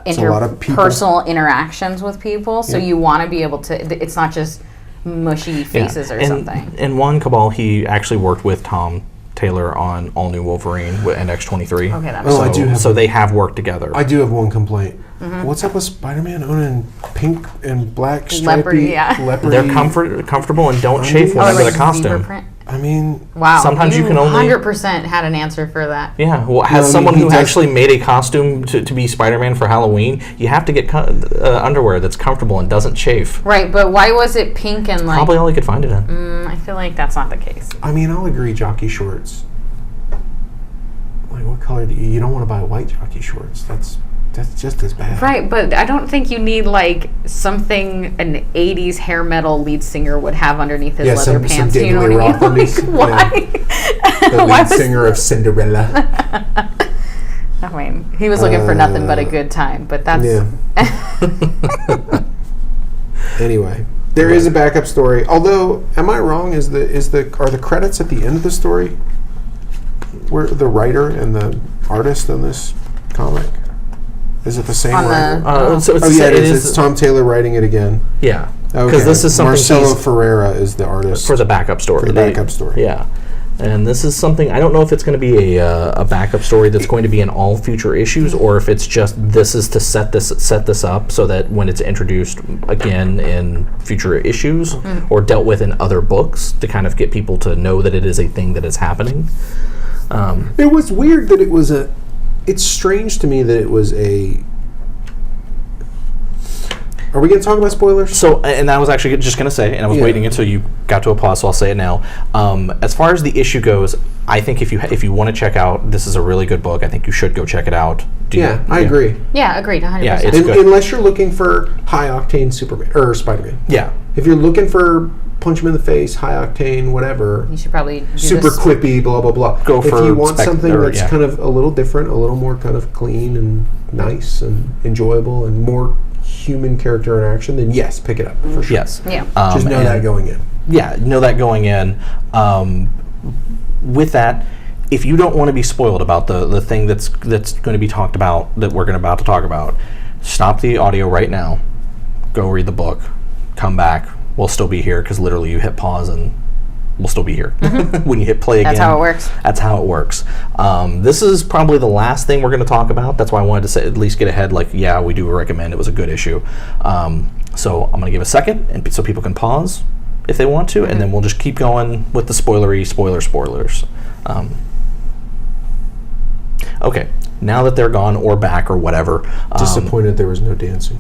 interpersonal interactions with people. So you want to be able to. It's not just mushy faces or something. And Juan Cabal, he actually worked with Tom Taylor on All New Wolverine and X-23. Okay, that so they have worked together. I do have one complaint. What's up with Spider-Man owning pink and black stripy leopard? They're comfortable and don't chafe when under the costume. I mean, wow. Sometimes you can only 100% had an answer for that. Yeah, well, someone who actually made a costume to be Spider-Man for Halloween, you have to get underwear that's comfortable and doesn't chafe. Right, but why was it pink and like? Probably all he could find it in. I feel like that's not the case. I mean, I'll agree. Jockey shorts. Like, what color do you don't want to buy white jockey shorts? That's just as bad. Right, but I don't think you need like something an 80s hair metal lead singer would have underneath his leather pants. Some you know what I mean? Like, why? The lead singer of Cinderella. I mean, he was looking for nothing but a good time, but that's... Yeah. Anyway, there is a backup story. Although, am I wrong? Are the credits at the end of the story where the writer and the artist in this comic? Is it the same writer? It is. It's Tom Taylor writing it again. Yeah. Okay. Because this is something Marcelo Ferreira is the artist for the backup story. For the backup story. Yeah. And this is something, I don't know if it's going to be a backup story that's going to be in all future issues, or if it's just this is to set this up so that when it's introduced again in future issues or dealt with in other books to kind of get people to know that it is a thing that is happening. It was weird that it was it's strange to me that it was a... Are we going to talk about spoilers? So, and I was actually just going to say, and I was waiting until you got to a pause, so I'll say it now. As far as the issue goes, I think if you want to check out, this is a really good book. I think you should go check it out. I agree. Yeah, agreed, 100%. Yeah, it's good. Unless you're looking for high-octane Superman or Spider-Man. Yeah. If you're looking for punch him in the face, high octane, whatever. You should probably do super quippy, blah blah blah. Go if for you want something that's kind of a little different, a little more kind of clean and nice and enjoyable and more human character interaction, then yes, pick it up for sure. Yes. Yeah. Just know that going in. Yeah, know that going in. With that, if you don't want to be spoiled about the thing that's going to be talked about, that we're about to talk about, stop the audio right now. Go read the book. Come back. We'll still be here because literally you hit pause and we'll still be here. When you hit play again. That's how it works. That's how it works. This is probably the last thing we're going to talk about. That's why I wanted to say, at least get ahead. Like, yeah, we do recommend. It was a good issue. So I'm going to give a second, and so people can pause if they want to, and then we'll just keep going with the spoilers. Okay. Now that they're gone or back or whatever. Disappointed there was no dancing.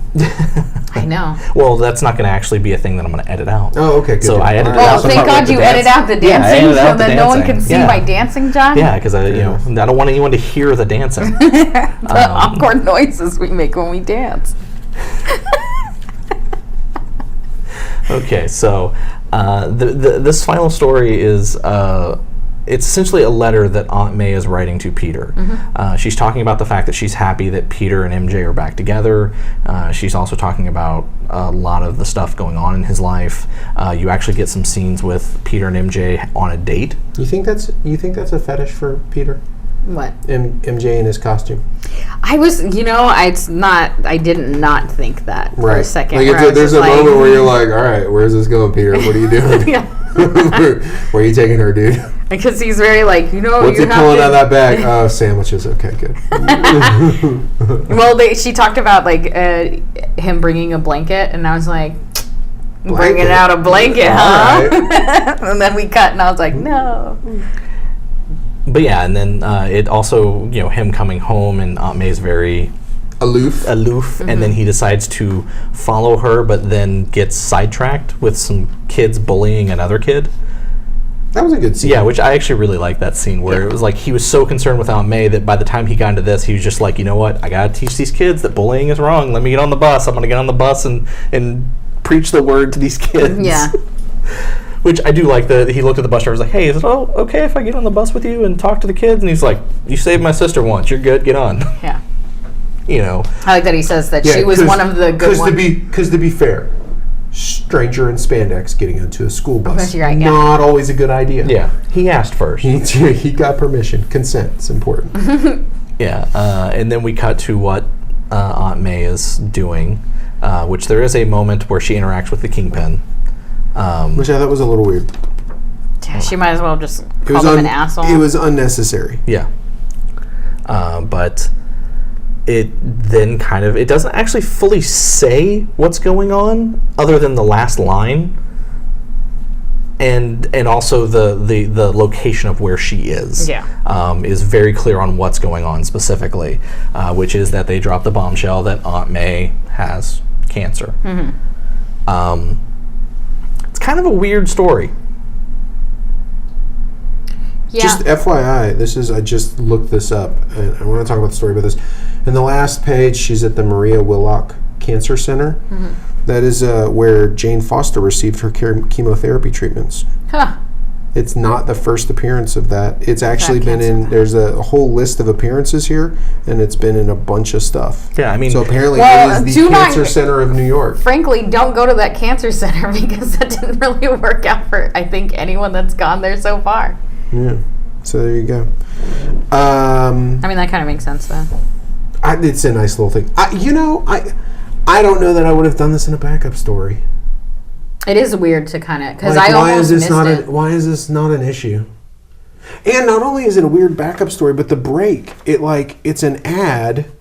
I know. Well, that's not going to actually be a thing that I'm going to edit out. Oh, okay, good. So I edited Well, out the thank part with God the you dance. edit out the Yeah, I dancing edited out so the that no one dancing. can see Yeah. my dancing, John. Yeah, because I don't want anyone to hear the dancing. The awkward noises we make when we dance. Okay, so this final story is it's essentially a letter that Aunt May is writing to Peter. She's talking about the fact that she's happy that Peter and MJ are back together. She's also talking about a lot of the stuff going on in his life. You actually get some scenes with Peter and MJ on a date. You think that's a fetish for Peter? What? MJ in his costume. I was, I did not think that for a second. Like there's a moment where you're like, all right, where's this going, Peter? What are you doing? Yeah. Where are you taking her, dude? Because he's very like, What's he pulling out of that bag? Oh, sandwiches. Okay, good. Well, she talked about like him bringing a blanket, and I was like, bringing out a blanket, huh? Right. And then we cut, and I was like, no. But yeah, and then it also, him coming home, and Aunt May's very aloof, and then he decides to follow her, but then gets sidetracked with some kids bullying another kid. That was a good scene. Yeah, which I actually really liked that scene where it was like he was so concerned with Aunt May that by the time he got into this, he was just like, you know what, I gotta teach these kids that bullying is wrong. Let me get on the bus. I'm gonna get on the bus and preach the word to these kids. Yeah. Which I do like that he looked at the bus driver and was like, hey, is it okay if I get on the bus with you and talk to the kids? And he's like, you saved my sister once. You're good. Get on. Yeah. I like that he says that she was one of the good ones. Because to be fair, stranger in spandex getting into a school bus, you're right, not always a good idea. Yeah. He asked first. He got permission. Consent. It's important. Yeah. And then we cut to what Aunt May is doing, which there is a moment where she interacts with the Kingpin. Which I thought was a little weird. Yeah, she might as well just call him an asshole. It was unnecessary. Yeah. But it then it doesn't actually fully say what's going on other than the last line and also the location of where she is. Yeah. Is very clear on what's going on specifically, which is that they dropped the bombshell that Aunt May has cancer. It's kind of a weird story. Yeah. Just FYI, I just looked this up, and I want to talk about the story about this. In the last page, she's at the Maria Willock Cancer Center. That is where Jane Foster received her chemotherapy treatments. Huh. It's not the first appearance of that. It's actually been in, there's a whole list of appearances here, and it's been in a bunch of stuff. Yeah, I mean... So apparently it is the Cancer Center of New York. Frankly, don't go to that cancer center because that didn't really work out for, I think, anyone that's gone there so far. Yeah. So there you go. I mean, that kind of makes sense, though. It's a nice little thing. I don't know that I would have done this in a backup story. It is weird to kind of, because like, I almost missed it. Why is this not an issue? And not only is it a weird backup story, but the break, it's an ad.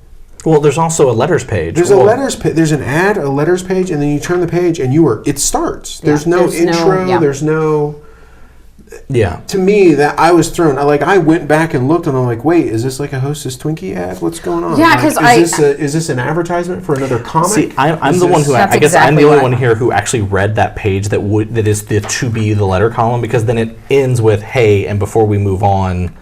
Well, there's also a letters page. There's there's an ad, a letters page, and then you turn the page and it starts. There's no intro, there's no... Yeah. To me, that I was thrown. I went back and looked, and I'm like, "Wait, is this like a Hostess Twinkie ad? What's going on? Yeah, because is this an advertisement for another comic?" See, I'm the one who I guess I'm the only one here who actually read that page that is the to be the letter column, because then it ends with "Hey," and before we move on,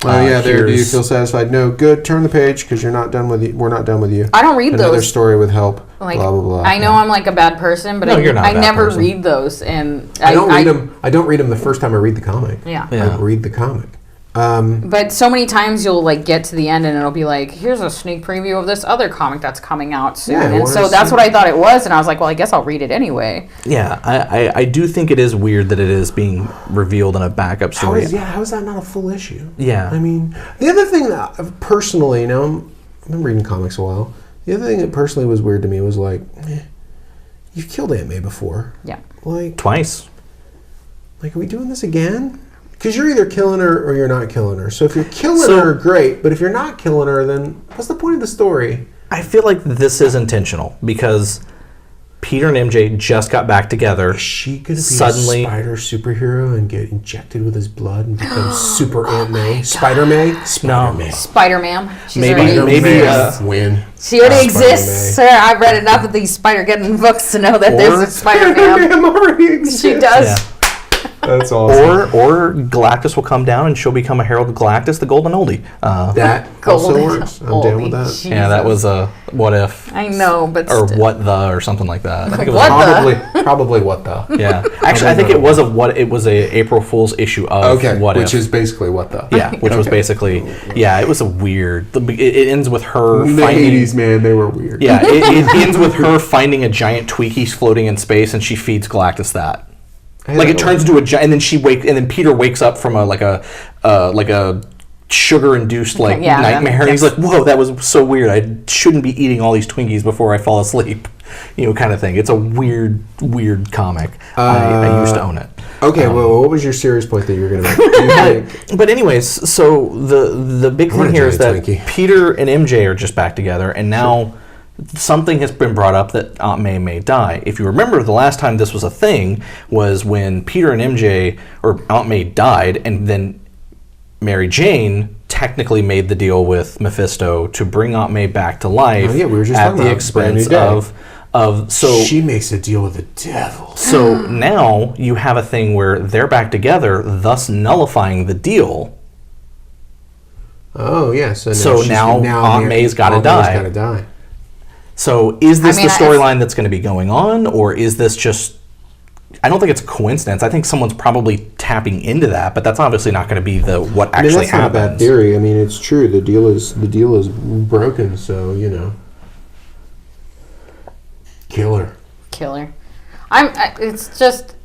Oh yeah, there. Do you feel satisfied? No, good. Turn the page because you're not done with you. We're not done with you. I don't read Another those. story with help. Like, blah blah blah. I know I'm like a bad person, but No, you're not a I bad never person. read those, and I don't read them. I don't read them the first time I read the comic. Yeah. I read the comic. But so many times you'll like get to the end and it'll be like, here's a sneak preview of this other comic that's coming out soon. Yeah, and so that's what I thought it was, and I was like, well, I guess I'll read it anyway. Yeah, I do think it is weird that it is being revealed in a backup story. How is that not a full issue? Yeah. I mean, the other thing that personally, I've been reading comics a while. The other thing that personally was weird to me was like, you've killed Aunt May before. Yeah. Like Twice. Like, are we doing this again? Because you're either killing her or you're not killing her. So if you're killing her, great. But if you're not killing her, then what's the point of the story? I feel like this is intentional because Peter and MJ just got back together. Is she going to be Suddenly, a spider superhero and get injected with his blood and become Super Aunt May? Spider-May? Spider-May. Spider-Man. Maybe win. She already Spider-Man. exists, sir. I've read enough of these Spider-Geddon books to know that there's a Spider-Man. Spider-Man already exists. She does. Yeah. That's awesome. Or Galactus will come down and she'll become a Herald of Galactus, the golden oldie. That also works. I'm down with that. Jesus. Yeah, that was a what if. I know, but Or still. what the or something like that. I think it was What Probably what the. Yeah, actually, I think it was a April Fool's issue of What which If. is basically what the. Yeah, which was basically it was a weird. It ends with her In the finding. 80s, man, they were weird. Yeah, it ends with her finding a giant Twinkie floating in space, and she feeds Galactus that. Like it turns into a giant, and then Peter wakes up from a sugar-induced nightmare, and he's like, "Whoa, that was so weird. I shouldn't be eating all these Twinkies before I fall asleep." Kind of thing. It's a weird comic. I used to own it. Okay, well, what was your serious point that you were going to make? But anyways, so the big thing here is that Twinkie. Peter and MJ are just back together, and now something has been brought up that Aunt May die. If you remember, the last time this was a thing was when Peter and MJ, or Aunt May died, and then Mary Jane technically made the deal with Mephisto to bring Aunt May back to life we were just at talking the about expense Brand New Day. of so She makes a deal with the devil. so now you have a thing where they're back together, thus nullifying the deal. Oh, yeah. So now Aunt May's gotta Aunt die. May's got to die. So is this the storyline that's going to be going on, or is this just... I don't think it's a coincidence. I think someone's probably tapping into that, but that's obviously not going to be what actually that's happens. Not a bad theory. I mean, it's true. The deal is broken, so, Killer. It's just...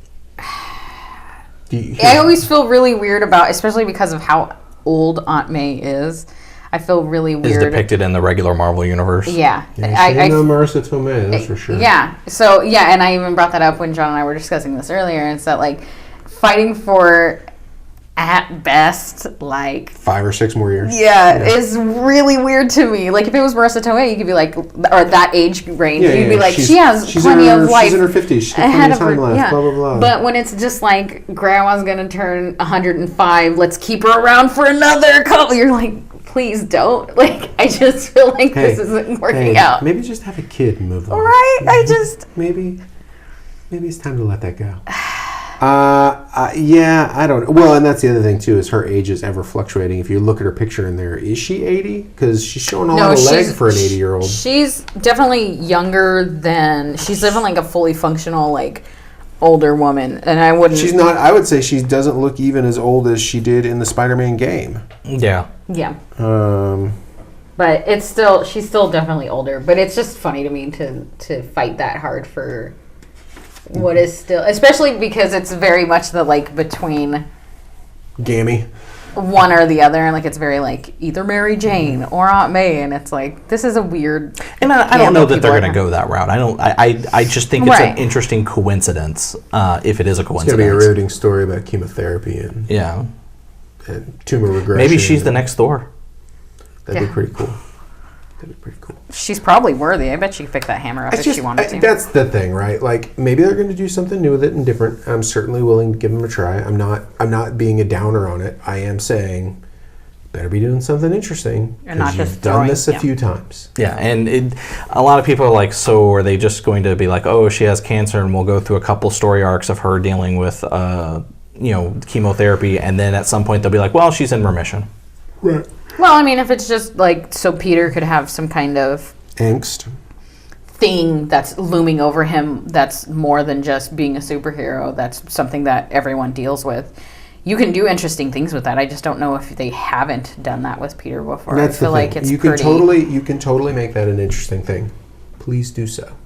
I always feel really weird about, especially because of how old Aunt May is. I feel really weird. Is depicted in the regular Marvel universe. Yeah. I know Marissa Tomei, that's for sure. Yeah. So, and I even brought that up when John and I were discussing this earlier, and it's that, like, fighting for, at best, like... 5 or 6 more years. Yeah, is really weird to me. Like, if it was Marissa Tomei, you could be like, or that age range, you'd be like, she has plenty of life. She's in her 50s. She's got plenty of time left, blah, blah, blah. But when it's just like, grandma's going to turn 105, let's keep her around for another couple, you're like... Please don't. Like, I just feel like this isn't working out. Maybe just have a kid and move on. Right? I just... Maybe it's time to let that go. Yeah, I don't... Well, and that's the other thing, too, is her age is ever fluctuating. If you look at her picture in there, is she 80? Because she's showing a lot of leg for an 80-year-old. She's definitely younger than... She's definitely like a fully functional, like... older woman, and I wouldn't... She's not... I would say she doesn't look even as old as she did in the Spider-Man game. Yeah. But it's still... She's still definitely older, but it's just funny to me to fight that hard for what is still... Especially because it's very much the, like, between... Gammy. One or the other, and like it's very like either Mary Jane or Aunt May, and it's like this is a weird. And I don't know that they're going to go that route. I just think it's an interesting coincidence. If it is a coincidence, it's going to be a riveting story about chemotherapy and tumor regression. Maybe she's the next Thor. That'd be pretty cool. That'd be pretty cool. She's probably worthy. I bet she could pick that hammer up if she wanted to. That's the thing, right? Like maybe they're going to do something new with it and different. I'm certainly willing to give them a try. I'm not being a downer on it. I am saying better be doing something interesting and not just you've done this a few times. Yeah, and a lot of people are like, so are they just going to be like, oh, she has cancer, and we'll go through a couple story arcs of her dealing with chemotherapy, and then at some point they'll be like, well, she's in remission. Right. Well, I mean, if it's just like so Peter could have some kind of Angst. thing that's looming over him that's more than just being a superhero, that's something that everyone deals with. You can do interesting things with that. I just don't know if they haven't done that with Peter before. That's I feel the thing. like it's you can totally make that an interesting thing. Please do so.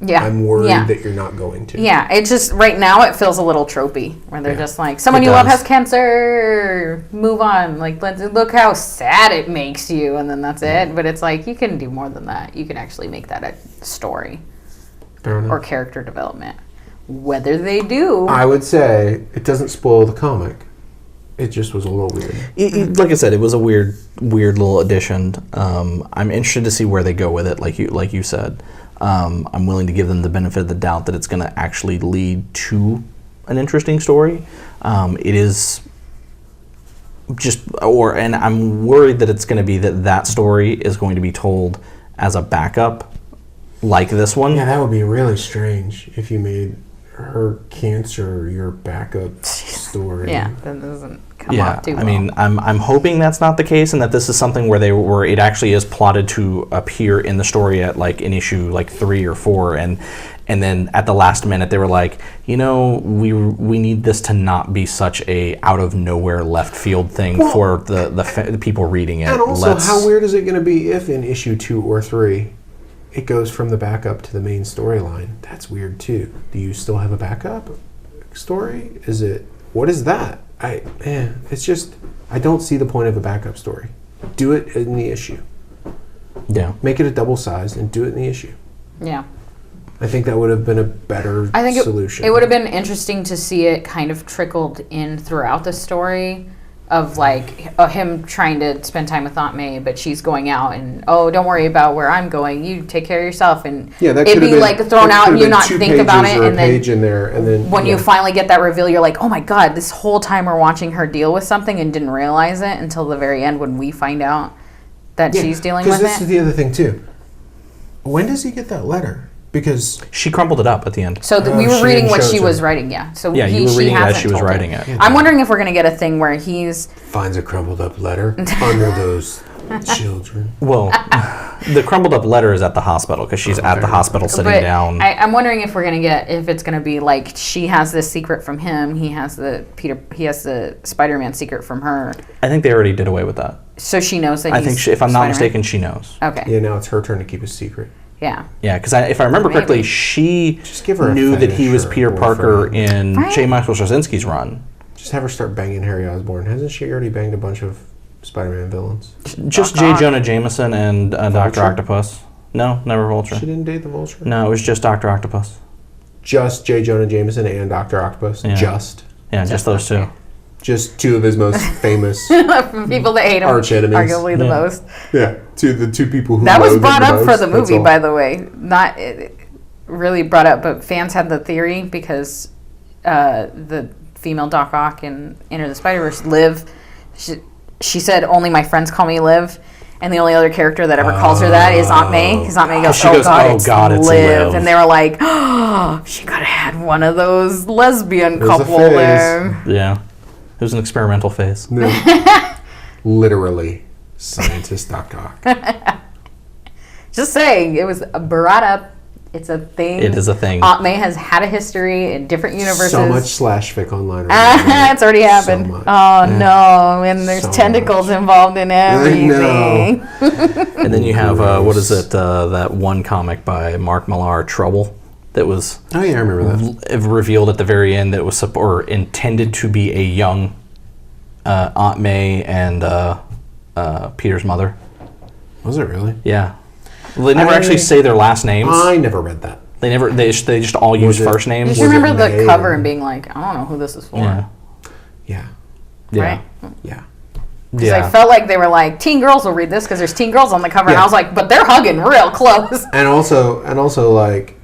Yeah. I'm worried that you're not going to. Yeah, it's just right now it feels a little tropey where they're just like, someone It you love does. has cancer, move on. Like, look how sad it makes you, and then that's it. But it's like, you can do more than that. You can actually make that a story Fair enough. or character development. Whether they do. I would say it doesn't spoil the comic. It just was a little weird. Like I said, it was a weird little addition. I'm interested to see where they go with it. Like you said, I'm willing to give them the benefit of the doubt that it's going to actually lead to an interesting story. It is and I'm worried that it's going to be that story is going to be told as a backup, like this one. Yeah, that would be really strange if you made her cancer your backup story. Yeah, that doesn't come off too well. I mean, I'm hoping that's not the case, and that this is something where it actually is plotted to appear in the story at like in issue like 3 or 4, and then at the last minute they were like, we need this to not be such a out of nowhere left field thing for the people reading it. And also, how weird is it going to be if in issue 2 or 3 it goes from the backup to the main storyline? That's weird too. Do you still have a backup story? What is that? It's just, I don't see the point of a backup story. Do it in the issue. Yeah. Make it a double size and do it in the issue. Yeah. I think that would have been a better solution. It would have been interesting to see it kind of trickled in throughout the story of like him trying to spend time with Aunt May, but she's going out and, don't worry about where I'm going. You take care of yourself. And that it'd be like thrown out and you not think about it. And then page in there, and then when you finally get that reveal, you're like, oh my God, this whole time we're watching her deal with something and didn't realize it until the very end when we find out that she's dealing with it. Because this is the other thing too. When does he get that letter? Because she crumpled it up at the end. So we were reading what she was writing, So you were reading it as she was writing it. I'm wondering if we're going to get a thing where he's finds a crumpled up letter under those children. Well, the crumpled up letter is at the hospital because she's at the hospital sitting down. I'm wondering if we're going to get, if it's going to be like she has this secret from him, he has the Spider-Man secret from her. I think they already did away with that. So she knows that. I think if I'm not mistaken, she knows. Okay. Yeah, now it's her turn to keep a secret. Yeah. Yeah, because if I remember correctly, she just give her knew that he was Peter Parker in J. Michael Straczynski's run. Just have her start banging Harry Osborn. Hasn't she already banged a bunch of Spider-Man villains? Just J. Jonah Jameson and Dr. Octopus. No, never Vulture. She didn't date the Vulture? No, it was just Dr. Octopus. Just J. Jonah Jameson and Dr. Octopus? Yeah. Just those two. Just two of his most famous people that hate him, arch enemies. Arguably the most. Yeah, the two people who that was loathe brought him up the for most, the movie, by the way. Not really brought up, but fans had the theory because the female Doc Ock in Into the Spider-Verse, Liv, she said, only my friends call me Liv. And the only other character that ever calls her that is Aunt May. Because Aunt May goes, it's Liv. And they were like, oh, she could have had one of those lesbian couple there. Yeah. It was an experimental phase. No. Literally, scientist Doc Ock. Just saying, it was brought up. It's a thing. It is a thing. Aunt May has had a history in different universes. So much /fic online. It's already happened. So no, and there's tentacles involved in everything. And then you have that one comic by Mark Millar, Trouble, that was I remember that. Revealed at the very end that was intended to be a young Aunt May and Peter's mother. Was it really? Yeah. Well, they never actually say their last names. I never read that. They just all use first names. I just remember the cover and being like, I don't know who this is for. Yeah. Right? Yeah. Because I felt like they were like, teen girls will read this because there's teen girls on the cover. And I was like, but they're hugging real close. And also like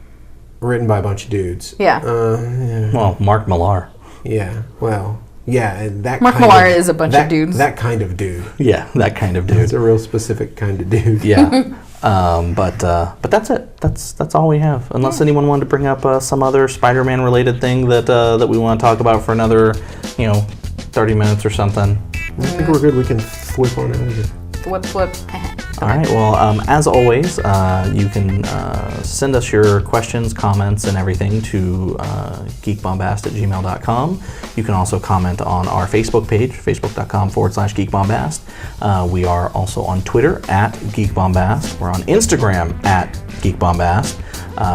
written by a bunch of dudes. Yeah. Well, Mark Millar. Yeah. Well, yeah, and that Mark Millar is a bunch of dudes. That kind of dude. Yeah, that kind of dude. It's a real specific kind of dude. Yeah. But that's it. That's all we have. Unless anyone wanted to bring up some other Spider-Man related thing that we want to talk about for another 30 minutes or something. I think we're good. We can Flip on out of here. Flip. All right. Well, as always, you can send us your questions, comments, and everything to geekbombast@gmail.com. You can also comment on our Facebook page, facebook.com/geekbombast. We are also on Twitter @geekbombast. We're on Instagram @geekbombast.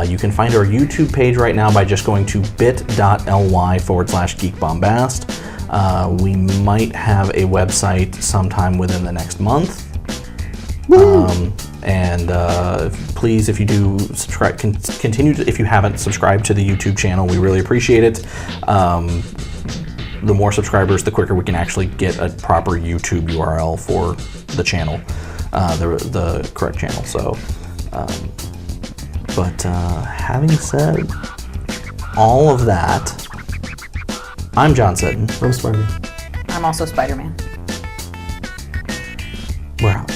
You can find our YouTube page right now by just going to bit.ly/geekbombast. We might have a website sometime within the next month. Please, if you do subscribe, continue to, if you haven't subscribed to the YouTube channel, we really appreciate it. The more subscribers, the quicker we can actually get a proper YouTube URL for the channel, the correct channel. So, having said all of that, I'm John Sutton. I'm Spider-Man. I'm also Spider-Man. We're out.